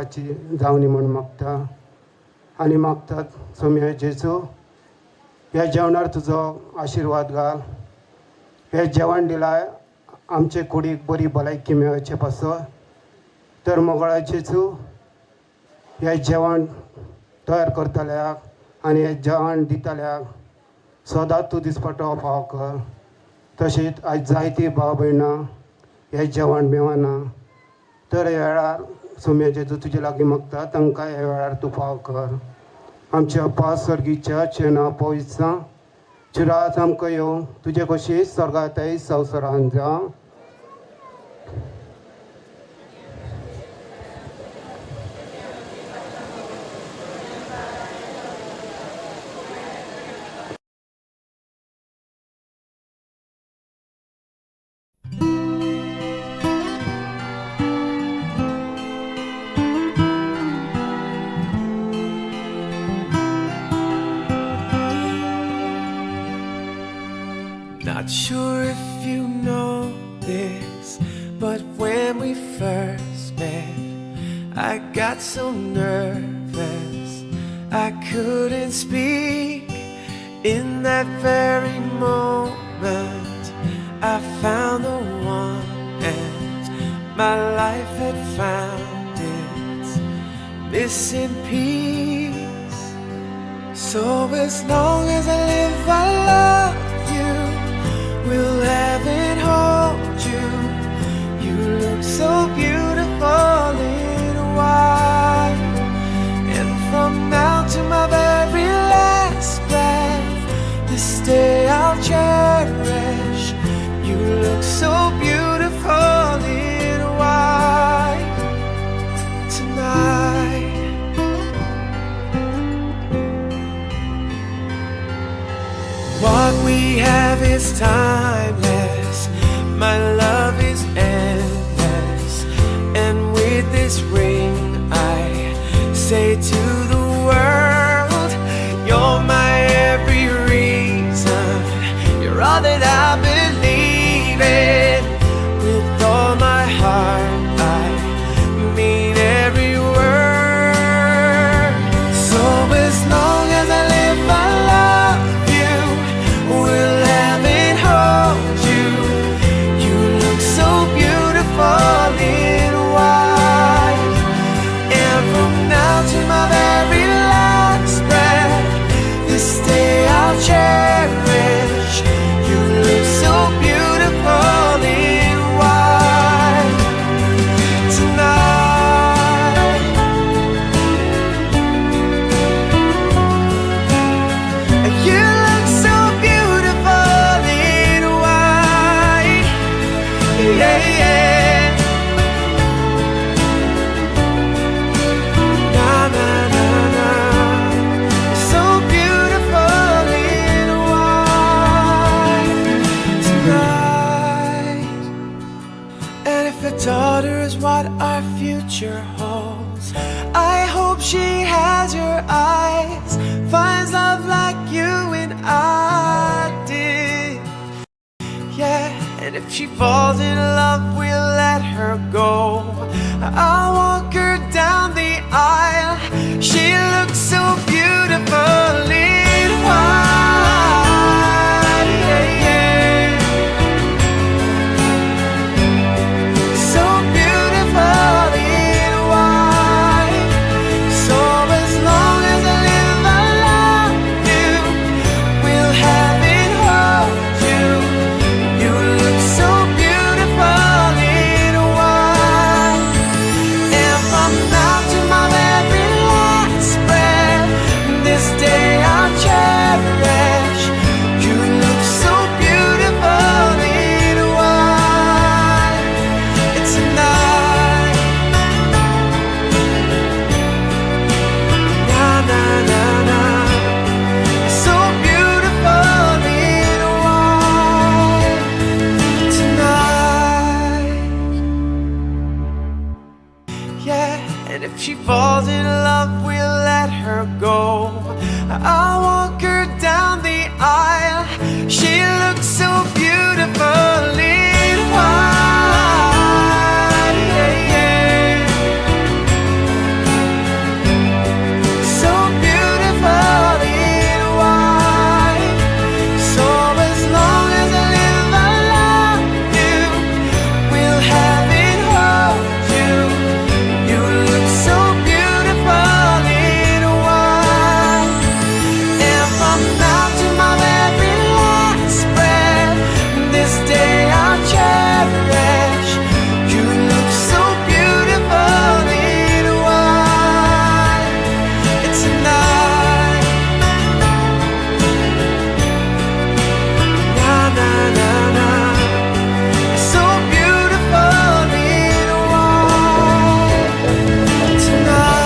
देवाची जावनी म्हणून मागता आनी मागतात सोम्या जेजू ह्या जेवणार तुजो आशिर्वाद घाल. हे जेवण दिलाय आमचे कुडीक बरी भलायकी मेळचे पासो. तर मोगळा जेजू हे जेवण तयार करतल्याक आनी हे जेवण दितल्याक सदांच तूं दिसपटो फाव कर. तशेंच आज जायतीं भाव भयणां हे जेवण मेळना. तर ह्या वेळार सोम्या जेजू तुजे लागीं मागता तांकां ह्या वेळार तूं फाव कर. आमच्या अप्पा सर्गीच्या चेना पवित्रां चिरात आमकां येवं तुजे कशी स्वर्गांतय संवसारांत जावं. Not sure if you know this, but when we first met, I got so nervous I couldn't speak. In that very moment, I found the one, and my life had found its missing piece. So as long as I live, I love you. Will heaven hold you? You look so beautiful in white. And from now to my very last breath, this day I'll cherish. You look so beautiful in white tonight. What we have is timeless. My love is endless. And with this ring I say to the world, you're my every reason. You're all that I believe in. With all my heart I mean every word. So as long as I live I love you. Will heaven hold you? You look so beautiful in white. And from now to my very last breath, this day I'll cherish. You look so beautiful in white tonight. And you look so beautiful in white. Yeah, yeah. Na na na na. You're so beautiful in white tonight. And if a daughter is what our future holds, I hope she has your eyes, finds love like you and I did. Yeah, and if she falls in love, we'll let her go. I'll walk her down the aisle. She looks so beautiful in white. Yeah, yeah. So beautiful in white. So as long as I live, I love you. Will heaven hold you? You look so beautiful in white. And from now to my very last breath, this day I'll cherish. You look so beautiful in white. It's tonight. Na na na na. So beautiful in white tonight. Yeah, and if she falls in love, we'll let her go. I'll walk her down the aisle. She looks so beautiful in white. Yeah, yeah. tonight. Na na na na, so beautiful in white tonight.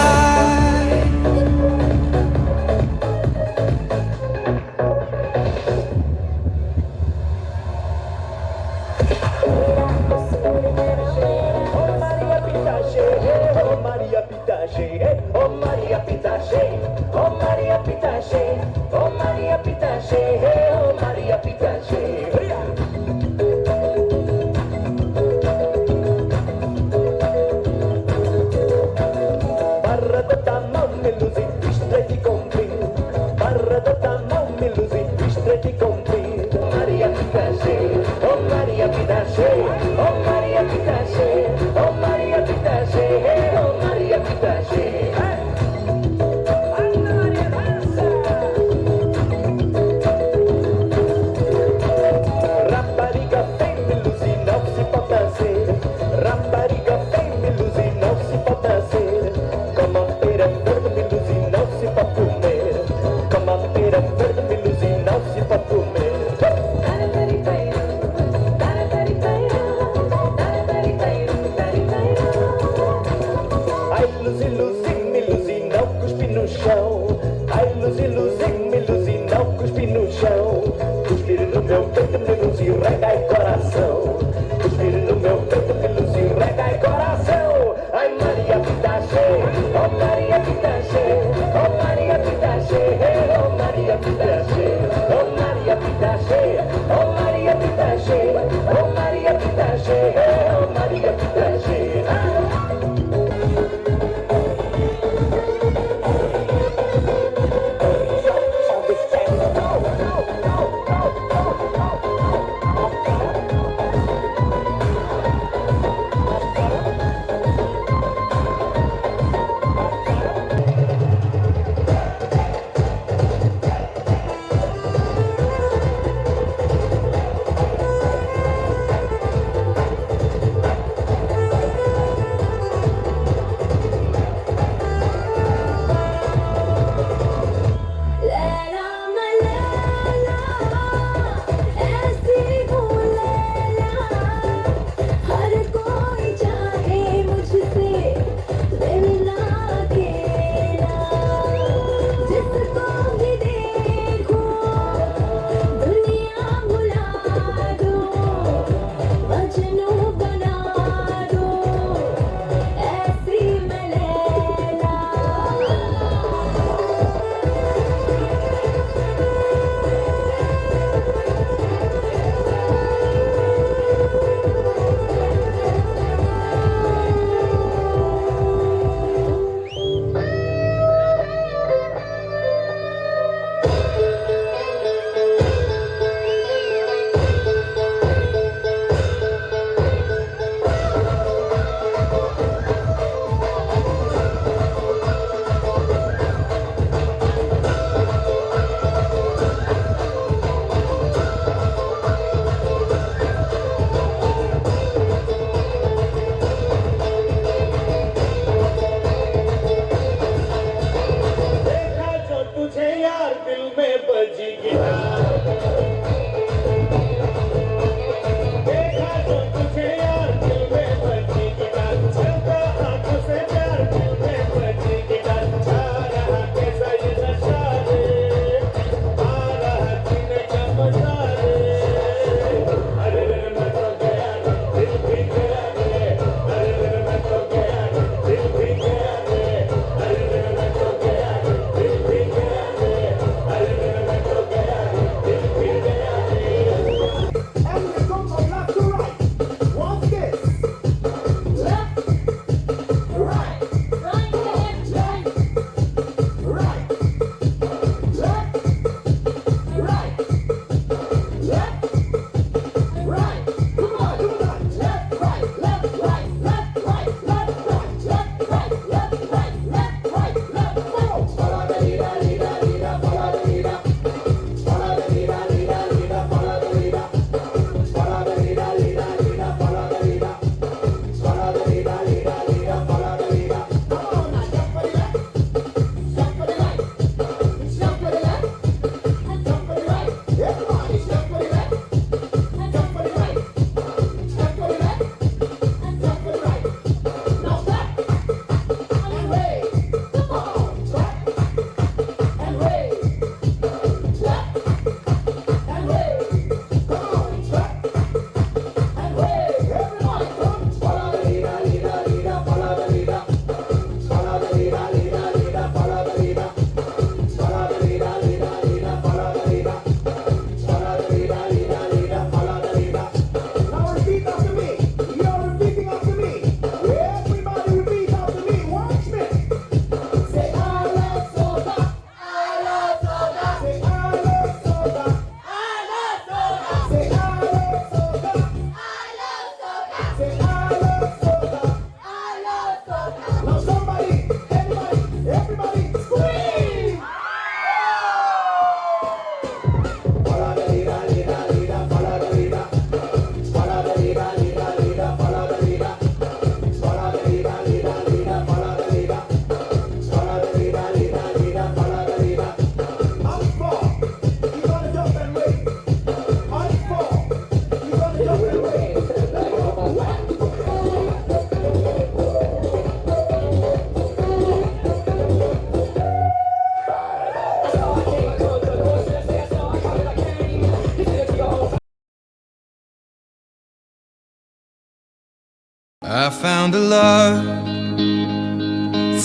I found a love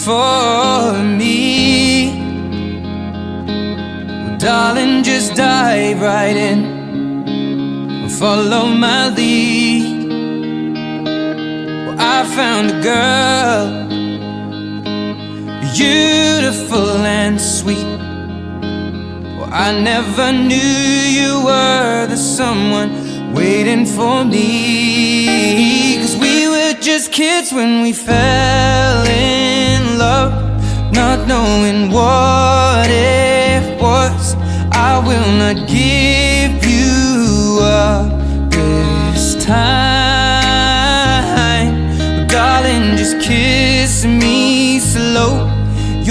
for me. Well, darling, just dive right in, follow my lead. Well, I found a girl, beautiful and sweet. Well, I never knew you were the someone waiting for me. 'Cause we were just kids when we fell in love, not knowing what it was. I will not give you up this time. Darling, just kiss me slow.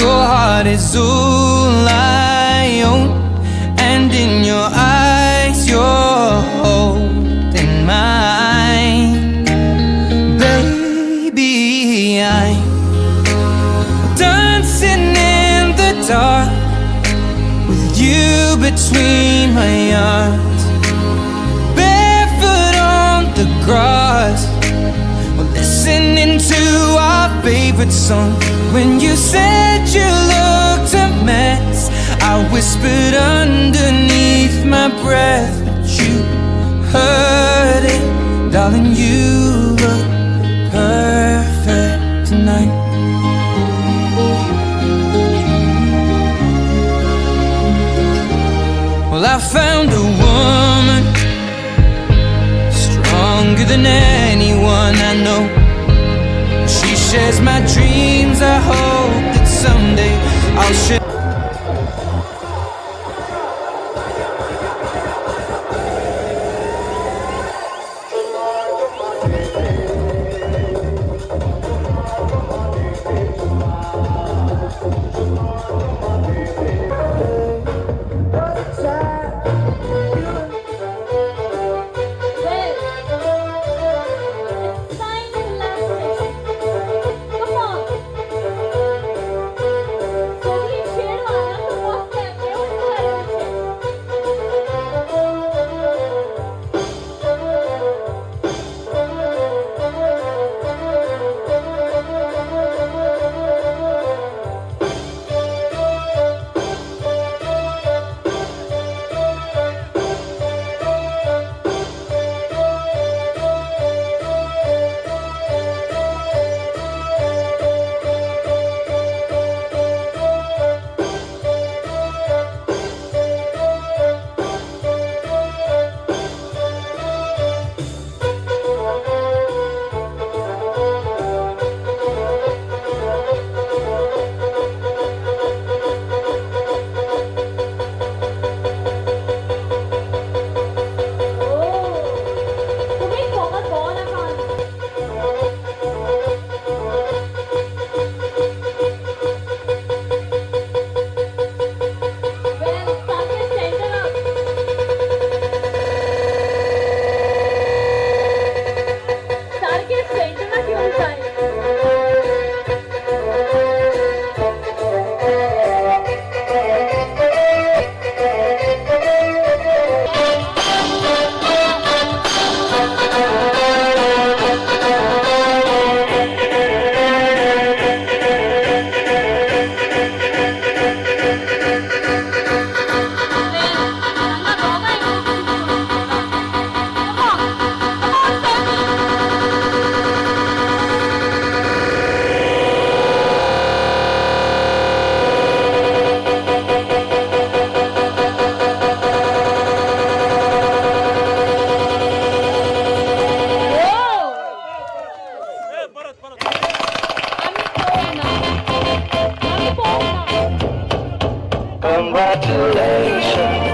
Your heart is all I own, and in your eyes you're holding mine. Baby, I'm dancing in the dark with you between my arms, barefoot on the grass, listening to our favorite song. When you said you looked a mess, I whispered underneath my breath, but you heard it. Darling, you look perfect tonight. Well, I found a woman stronger than anyone I know. She shares my dreams. I hope that someday I'll share. Congratulations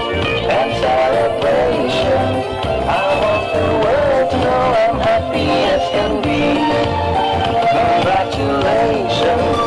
and celebration. I want the world to know I'm happy as can be. Congratulations